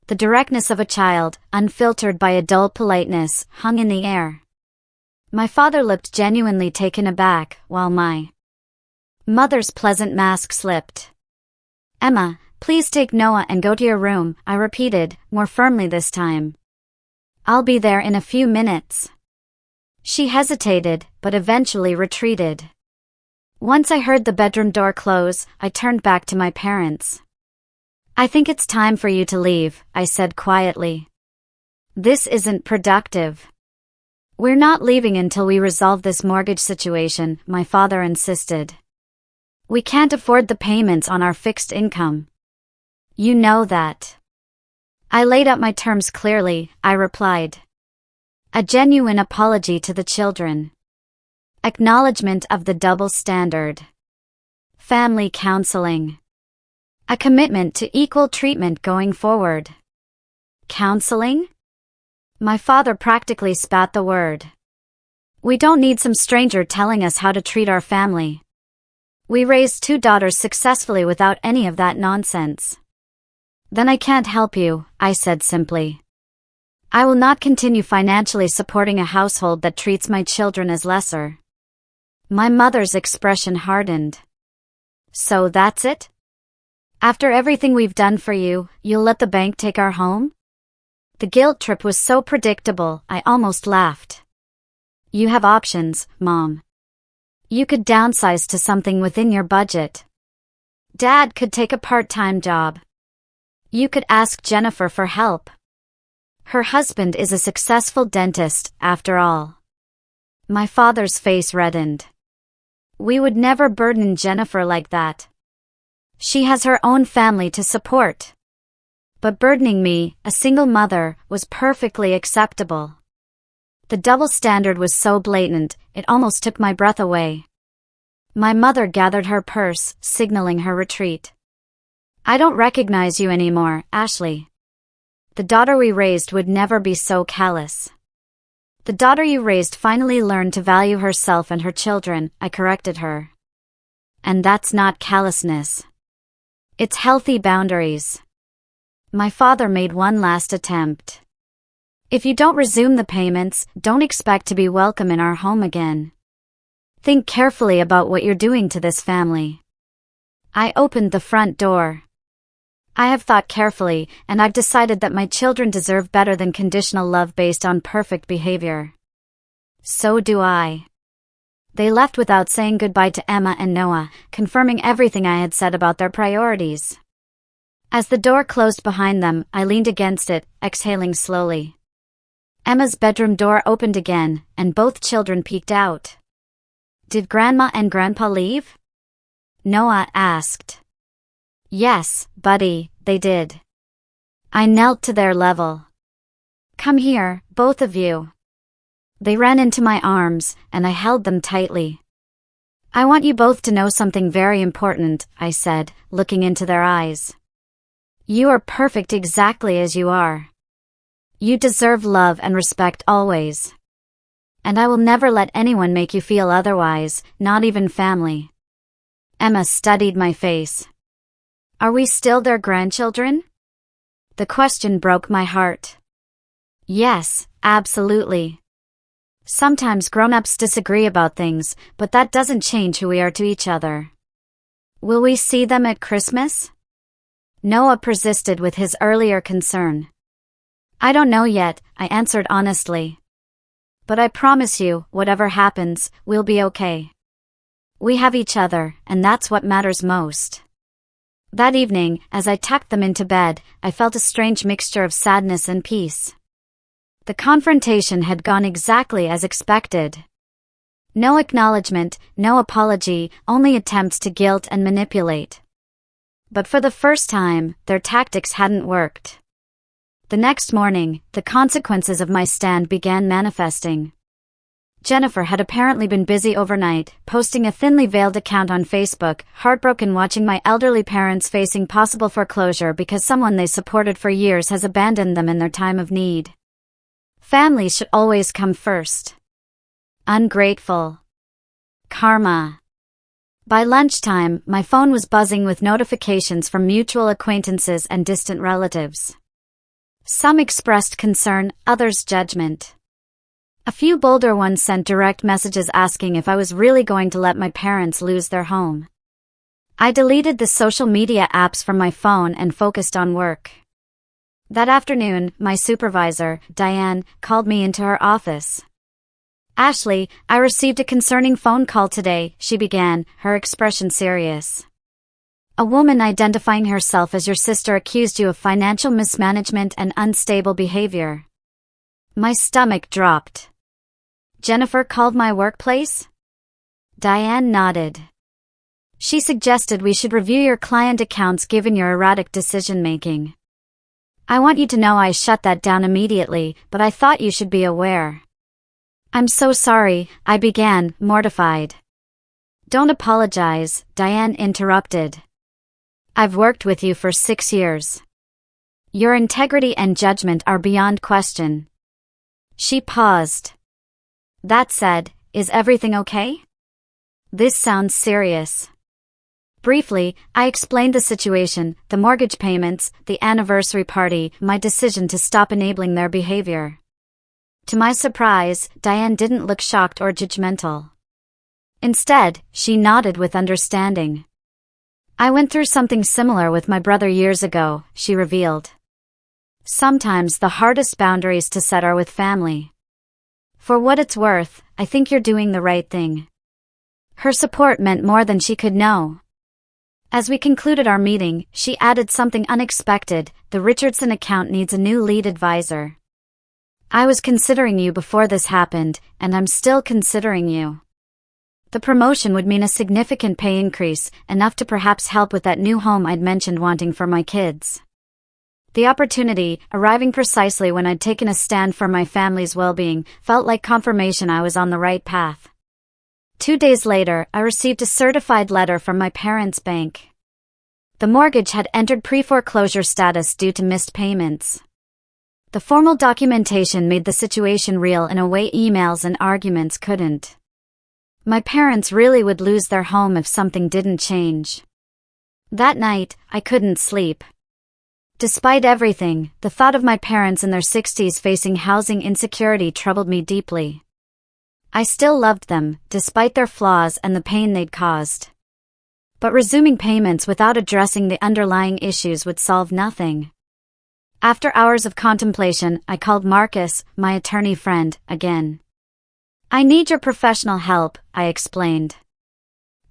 The directness of a child, unfiltered by a dull politeness, hung in the air. My father looked genuinely taken aback, while my mother's pleasant mask slipped. "Emma, please take Noah and go to your room," I repeated, more firmly this time. "I'll be there in a few minutes." She hesitated, but eventually retreated. Once I heard the bedroom door close, I turned back to my parents. "I think it's time for you to leave," I said quietly. "This isn't productive." "We're not leaving until we resolve this mortgage situation," my father insisted. "We can't afford the payments on our fixed income. You know that." I laid out my terms clearly, I replied. A genuine apology to the children. Acknowledgement of the double standard. Family counseling. A commitment to equal treatment going forward. Counseling? My father practically spat the word. "We don't need some stranger telling us how to treat our family. We raised 2 daughters successfully without any of that nonsense." "Then I can't help you," I said simply. "I will not continue financially supporting a household that treats my children as lesser." My mother's expression hardened. "So that's it? After everything we've done for you, you'll let the bank take our home?" The guilt trip was so predictable, I almost laughed. "You have options, Mom. You could downsize to something within your budget. Dad could take a part-time job. You could ask Jennifer for help. Her husband is a successful dentist, after all." My father's face reddened. "We would never burden Jennifer like that. She has her own family to support." But burdening me, a single mother, was perfectly acceptable. The double standard was so blatant, it almost took my breath away. My mother gathered her purse, signaling her retreat. I don't recognize you anymore, Ashley. The daughter we raised would never be so callous. The daughter you raised finally learned to value herself and her children, I corrected her. And that's not callousness. It's healthy boundaries. My father made one last attempt. If you don't resume the payments, don't expect to be welcome in our home again. Think carefully about what you're doing to this family. I opened the front door. I have thought carefully, and I've decided that my children deserve better than conditional love based on perfect behavior. So do I. They left without saying goodbye to Emma and Noah, confirming everything I had said about their priorities. As the door closed behind them, I leaned against it, exhaling slowly. Emma's bedroom door opened again, and both children peeked out. Did Grandma and Grandpa leave? Noah asked. Yes, buddy, they did. I knelt to their level. Come here, both of you. They ran into my arms, and I held them tightly. I want you both to know something very important, I said, looking into their eyes. You are perfect exactly as you are. You deserve love and respect always. And I will never let anyone make you feel otherwise, not even family. Emma studied my face. Are we still their grandchildren? The question broke my heart. Yes, absolutely. Sometimes grown-ups disagree about things, but that doesn't change who we are to each other. Will we see them at Christmas? Noah persisted with his earlier concern. I don't know yet, I answered honestly. But I promise you, whatever happens, we'll be okay. We have each other, and that's what matters most. That evening, as I tucked them into bed, I felt a strange mixture of sadness and peace. The confrontation had gone exactly as expected. No acknowledgement, no apology, only attempts to guilt and manipulate. But for the first time, their tactics hadn't worked. The next morning, the consequences of my stand began manifesting. Jennifer had apparently been busy overnight, posting a thinly veiled account on Facebook, heartbroken watching my elderly parents facing possible foreclosure because someone they supported for years has abandoned them in their time of need. Family should always come first. Ungrateful. Karma. By lunchtime, my phone was buzzing with notifications from mutual acquaintances and distant relatives. Some expressed concern, others judgment. A few bolder ones sent direct messages asking if I was really going to let my parents lose their home. I deleted the social media apps from my phone and focused on work. That afternoon, my supervisor, Diane, called me into her office. Ashley, I received a concerning phone call today, she began, her expression serious. A woman identifying herself as your sister accused you of financial mismanagement and unstable behavior. My stomach dropped. Jennifer called my workplace? Diane nodded. She suggested we should review your client accounts given your erratic decision-making. I want you to know I shut that down immediately, but I thought you should be aware. I'm so sorry, I began, mortified. Don't apologize, Diane interrupted. I've worked with you for 6 years. Your integrity and judgment are beyond question. She paused. That said, is everything okay? This sounds serious. Briefly, I explained the situation, the mortgage payments, the anniversary party, my decision to stop enabling their behavior. To my surprise, Diane didn't look shocked or judgmental. Instead, she nodded with understanding. I went through something similar with my brother years ago, she revealed. Sometimes the hardest boundaries to set are with family. For what it's worth, I think you're doing the right thing. Her support meant more than she could know. As we concluded our meeting, she added something unexpected, the Richardson account needs a new lead advisor. I was considering you before this happened, and I'm still considering you. The promotion would mean a significant pay increase, enough to perhaps help with that new home I'd mentioned wanting for my kids. The opportunity, arriving precisely when I'd taken a stand for my family's well-being, felt like confirmation I was on the right path. 2 days later, I received a certified letter from my parents' bank. The mortgage had entered pre-foreclosure status due to missed payments. The formal documentation made the situation real in a way emails and arguments couldn't. My parents really would lose their home if something didn't change. That night, I couldn't sleep. Despite everything, the thought of my parents in their 60s facing housing insecurity troubled me deeply. I still loved them, despite their flaws and the pain they'd caused. But resuming payments without addressing the underlying issues would solve nothing. After hours of contemplation, I called Marcus, my attorney friend, again. "I need your professional help," I explained.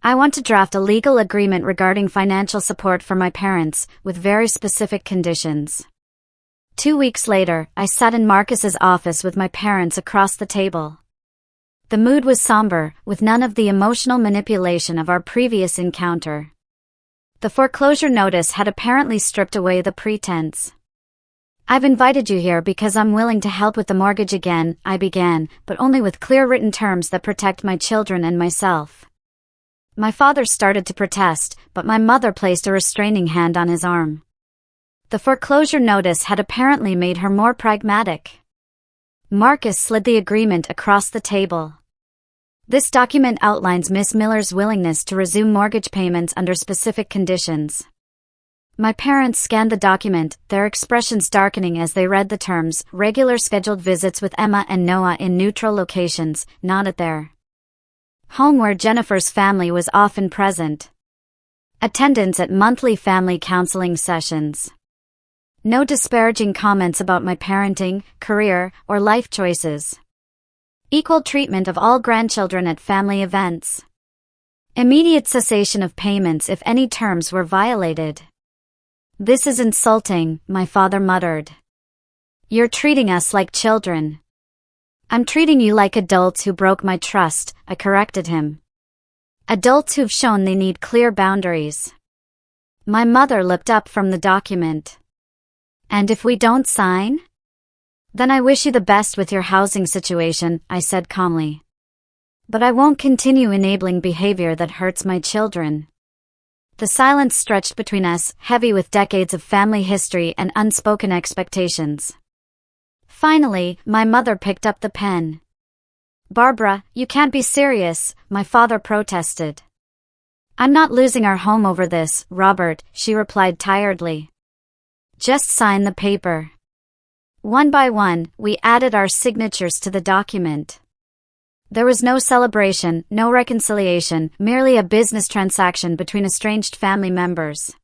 "I want to draft a legal agreement regarding financial support for my parents, with very specific conditions." 2 weeks later, I sat in Marcus's office with my parents across the table. The mood was somber, with none of the emotional manipulation of our previous encounter. The foreclosure notice had apparently stripped away the pretense. "I've invited you here because I'm willing to help with the mortgage again," I began, "but only with clear written terms that protect my children and myself." My father started to protest, but my mother placed a restraining hand on his arm. The foreclosure notice had apparently made her more pragmatic. Marcus slid the agreement across the table. "This document outlines Miss Miller's willingness to resume mortgage payments under specific conditions." My parents scanned the document, their expressions darkening as they read the terms: regular scheduled visits with Emma and Noah in neutral locations, not at their home where Jennifer's family was often present. Attendance at monthly family counseling sessions. No disparaging comments about my parenting, career, or life choices. Equal treatment of all grandchildren at family events. Immediate cessation of payments if any terms were violated. "This is insulting," my father muttered. "You're treating us like children." "I'm treating you like adults who broke my trust," I corrected him. "Adults who've shown they need clear boundaries." My mother looked up from the document. "And if we don't sign? Then I wish you the best with your housing situation," I said calmly. "But I won't continue enabling behavior that hurts my children." The silence stretched between us, heavy with decades of family history and unspoken expectations. Finally, my mother picked up the pen. "Barbara, you can't be serious," my father protested. "I'm not losing our home over this, Robert," she replied tiredly. "Just sign the paper." One by one, we added our signatures to the document. There was no celebration, no reconciliation, merely a business transaction between estranged family members.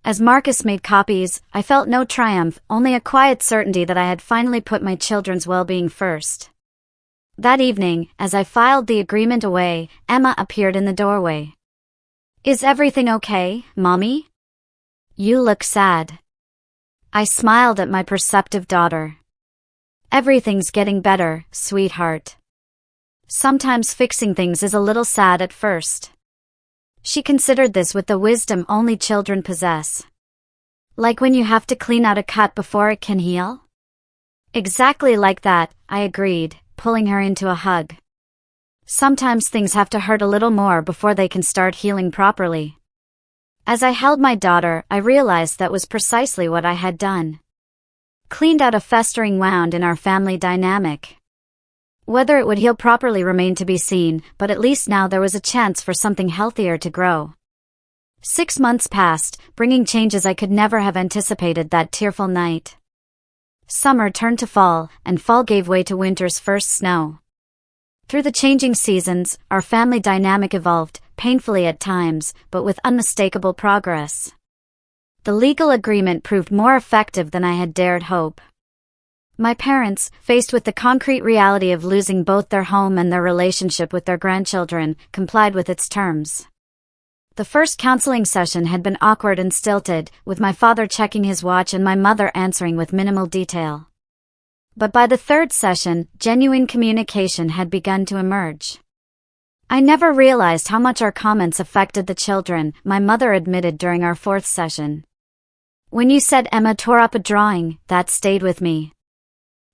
As Marcus made copies, I felt no triumph, only a quiet certainty that I had finally put my children's well-being first. That evening, as I filed the agreement away, Emma appeared in the doorway. "Is everything okay, Mommy? You look sad." I smiled at my perceptive daughter. "Everything's getting better, sweetheart. Sometimes fixing things is a little sad at first." She considered this with the wisdom only children possess. "Like when you have to clean out a cut before it can heal?" "Exactly like that," I agreed, pulling her into a hug. "Sometimes things have to hurt a little more before they can start healing properly." As I held my daughter, I realized that was precisely what I had done. Cleaned out a festering wound in our family dynamic. Whether it would heal properly remained to be seen, but at least now there was a chance for something healthier to grow. 6 months passed, bringing changes I could never have anticipated that tearful night. Summer turned to fall, and fall gave way to winter's first snow. Through the changing seasons, our family dynamic evolved, painfully at times, but with unmistakable progress. The legal agreement proved more effective than I had dared hope. My parents, faced with the concrete reality of losing both their home and their relationship with their grandchildren, complied with its terms. The first counseling session had been awkward and stilted, with my father checking his watch and my mother answering with minimal detail. But by the third session, genuine communication had begun to emerge. "I never realized how much our comments affected the children," my mother admitted during our fourth session. When you said Emma tore up a drawing, that stayed with me.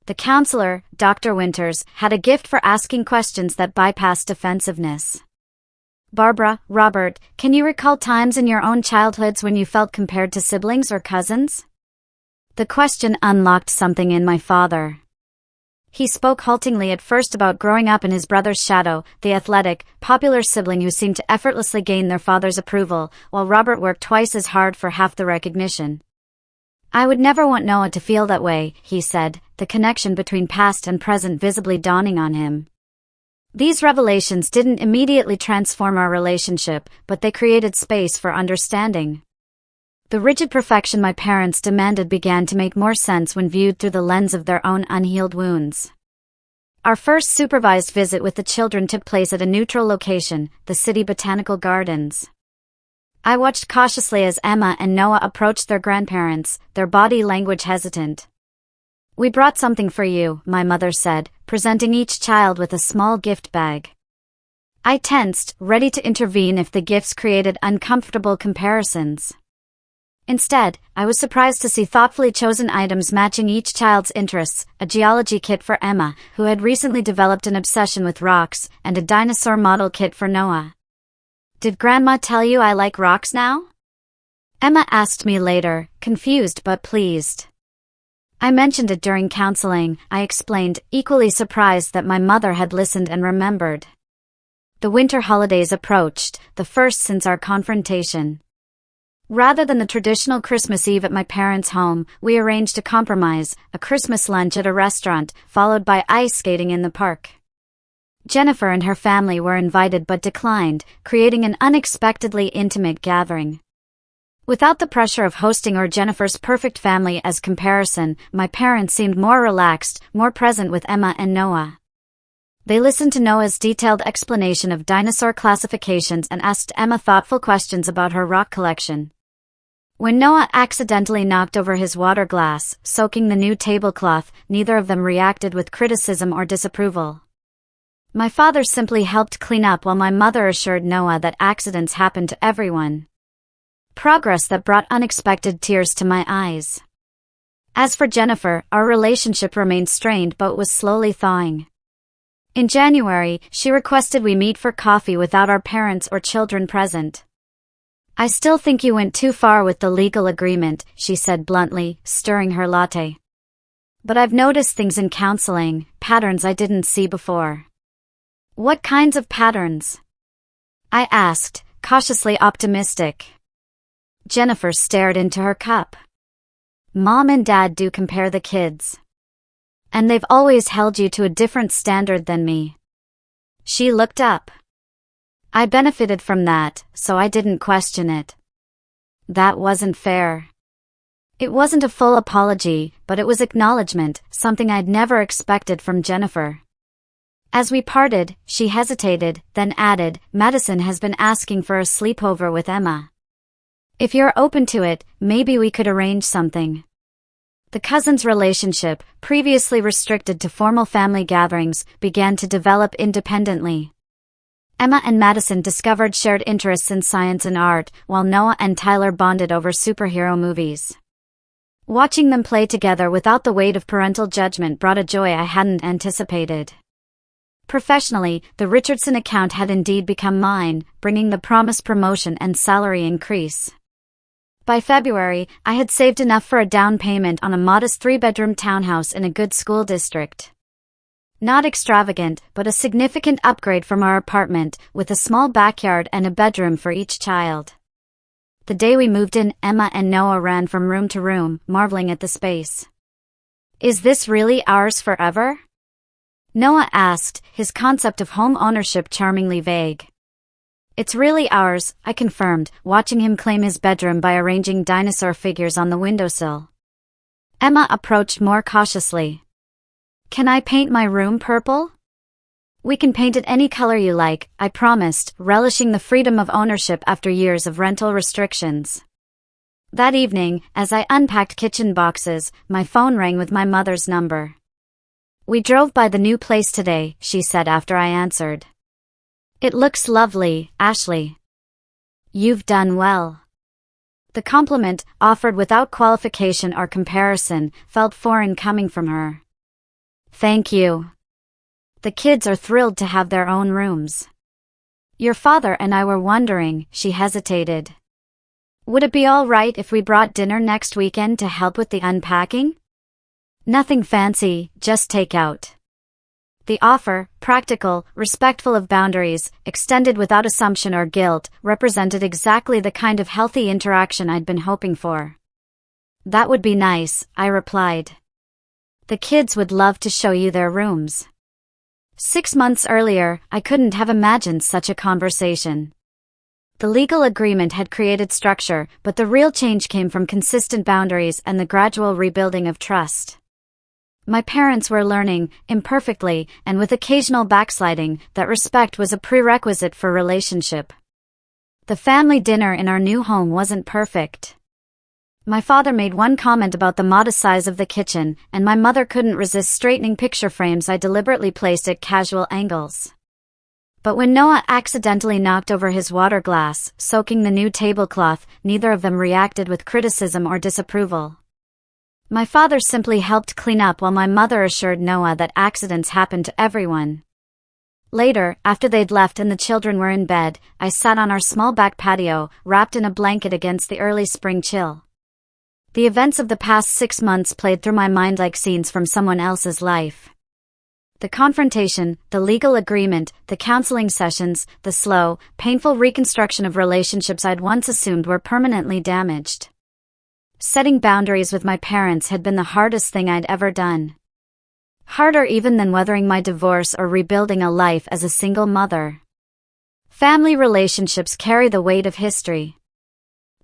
The counselor, Dr. Winters, had a gift for asking questions that bypassed defensiveness. Barbara, Robert, can you recall times in your own childhoods when you felt compared to siblings or cousins? The question unlocked something in my father. He spoke haltingly at first about growing up in his brother's shadow, the athletic, popular sibling who seemed to effortlessly gain their father's approval, while Robert worked twice as hard for half the recognition. I would never want Noah to feel that way, he said, the connection between past and present visibly dawning on him. These revelations didn't immediately transform our relationship, but they created space for understanding. The rigid perfection my parents demanded began to make more sense when viewed through the lens of their own unhealed wounds. Our first supervised visit with the children took place at a neutral location, the city botanical gardens. I watched cautiously as Emma and Noah approached their grandparents, their body language hesitant. We brought something for you, my mother said, presenting each child with a small gift bag. I tensed, ready to intervene if the gifts created uncomfortable comparisons. Instead, I was surprised to see thoughtfully chosen items matching each child's interests, a geology kit for Emma, who had recently developed an obsession with rocks, and a dinosaur model kit for Noah. Did Grandma tell you I like rocks now? Emma asked me later, confused but pleased. I mentioned it during counseling, I explained, equally surprised that my mother had listened and remembered. The winter holidays approached, the first since our confrontation. Rather than the traditional Christmas Eve at my parents' home, we arranged a compromise, a Christmas lunch at a restaurant, followed by ice skating in the park. Jennifer and her family were invited but declined, creating an unexpectedly intimate gathering. Without the pressure of hosting or Jennifer's perfect family as comparison, my parents seemed more relaxed, more present with Emma and Noah. They listened to Noah's detailed explanation of dinosaur classifications and asked Emma thoughtful questions about her rock collection. When Noah accidentally knocked over his water glass, soaking the new tablecloth, neither of them reacted with criticism or disapproval. My father simply helped clean up while my mother assured Noah that accidents happen to everyone. Progress that brought unexpected tears to my eyes. As for Jennifer, our relationship remained strained but was slowly thawing. In January, she requested we meet for coffee without our parents or children present. I still think you went too far with the legal agreement, she said bluntly, stirring her latte. But I've noticed things in counseling, patterns I didn't see before. What kinds of patterns? I asked, cautiously optimistic. Jennifer stared into her cup. Mom and Dad do compare the kids. And they've always held you to a different standard than me. She looked up. I benefited from that, so I didn't question it. That wasn't fair. It wasn't a full apology, but it was acknowledgement, something I'd never expected from Jennifer. As we parted, she hesitated, then added, Madison has been asking for a sleepover with Emma. If you're open to it, maybe we could arrange something. The cousins' relationship, previously restricted to formal family gatherings, began to develop independently. Emma and Madison discovered shared interests in science and art, while Noah and Tyler bonded over superhero movies. Watching them play together without the weight of parental judgment brought a joy I hadn't anticipated. Professionally, the Richardson account had indeed become mine, bringing the promised promotion and salary increase. By February, I had saved enough for a down payment on a modest 3-bedroom townhouse in a good school district. Not extravagant, but a significant upgrade from our apartment, with a small backyard and a bedroom for each child. The day we moved in, Emma and Noah ran from room to room, marveling at the space. Is this really ours forever? Noah asked, his concept of home ownership charmingly vague. It's really ours, I confirmed, watching him claim his bedroom by arranging dinosaur figures on the windowsill. Emma approached more cautiously. Can I paint my room purple? We can paint it any color you like, I promised, relishing the freedom of ownership after years of rental restrictions. That evening, as I unpacked kitchen boxes, my phone rang with my mother's number. We drove by the new place today, she said after I answered. It looks lovely, Ashley. You've done well. The compliment, offered without qualification or comparison, felt foreign coming from her. Thank you. The kids are thrilled to have their own rooms. Your father and I were wondering, she hesitated. Would it be all right if we brought dinner next weekend to help with the unpacking? Nothing fancy, just takeout. The offer, practical, respectful of boundaries, extended without assumption or guilt, represented exactly the kind of healthy interaction I'd been hoping for. That would be nice, I replied. The kids would love to show you their rooms. 6 months earlier, I couldn't have imagined such a conversation. The legal agreement had created structure, but the real change came from consistent boundaries and the gradual rebuilding of trust. My parents were learning, imperfectly, and with occasional backsliding, that respect was a prerequisite for relationship. The family dinner in our new home wasn't perfect. My father made one comment about the modest size of the kitchen, and my mother couldn't resist straightening picture frames I deliberately placed at casual angles. But when Noah accidentally knocked over his water glass, soaking the new tablecloth, neither of them reacted with criticism or disapproval. My father simply helped clean up while my mother assured Noah that accidents happen to everyone. Later, after they'd left and the children were in bed, I sat on our small back patio, wrapped in a blanket against the early spring chill. The events of the past 6 months played through my mind like scenes from someone else's life. The confrontation, the legal agreement, the counseling sessions, the slow, painful reconstruction of relationships I'd once assumed were permanently damaged. Setting boundaries with my parents had been the hardest thing I'd ever done. Harder even than weathering my divorce or rebuilding a life as a single mother. Family relationships carry the weight of history.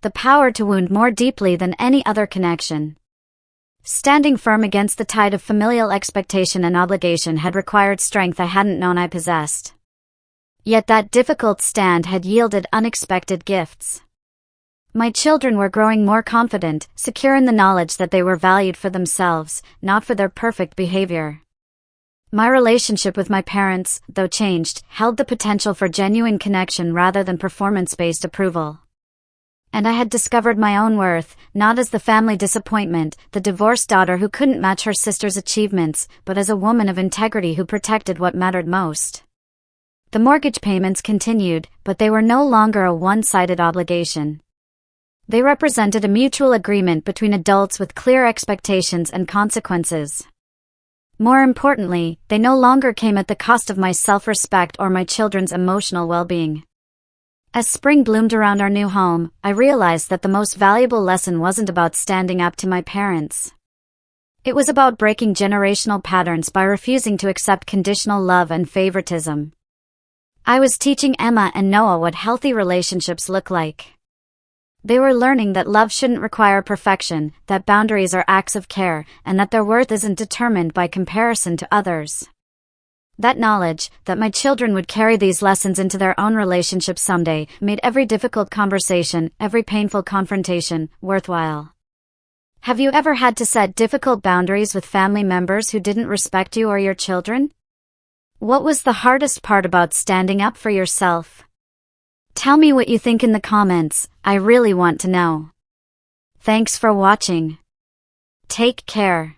The power to wound more deeply than any other connection. Standing firm against the tide of familial expectation and obligation had required strength I hadn't known I possessed. Yet that difficult stand had yielded unexpected gifts. My children were growing more confident, secure in the knowledge that they were valued for themselves, not for their perfect behavior. My relationship with my parents, though changed, held the potential for genuine connection rather than performance-based approval. And I had discovered my own worth, not as the family disappointment, the divorced daughter who couldn't match her sister's achievements, but as a woman of integrity who protected what mattered most. The mortgage payments continued, but they were no longer a one-sided obligation. They represented a mutual agreement between adults with clear expectations and consequences. More importantly, they no longer came at the cost of my self-respect or my children's emotional well-being. As spring bloomed around our new home, I realized that the most valuable lesson wasn't about standing up to my parents. It was about breaking generational patterns by refusing to accept conditional love and favoritism. I was teaching Emma and Noah what healthy relationships look like. They were learning that love shouldn't require perfection, that boundaries are acts of care, and that their worth isn't determined by comparison to others. That knowledge, that my children would carry these lessons into their own relationships someday, made every difficult conversation, every painful confrontation, worthwhile. Have you ever had to set difficult boundaries with family members who didn't respect you or your children? What was the hardest part about standing up for yourself? Tell me what you think in the comments, I really want to know. Thanks for watching. Take care.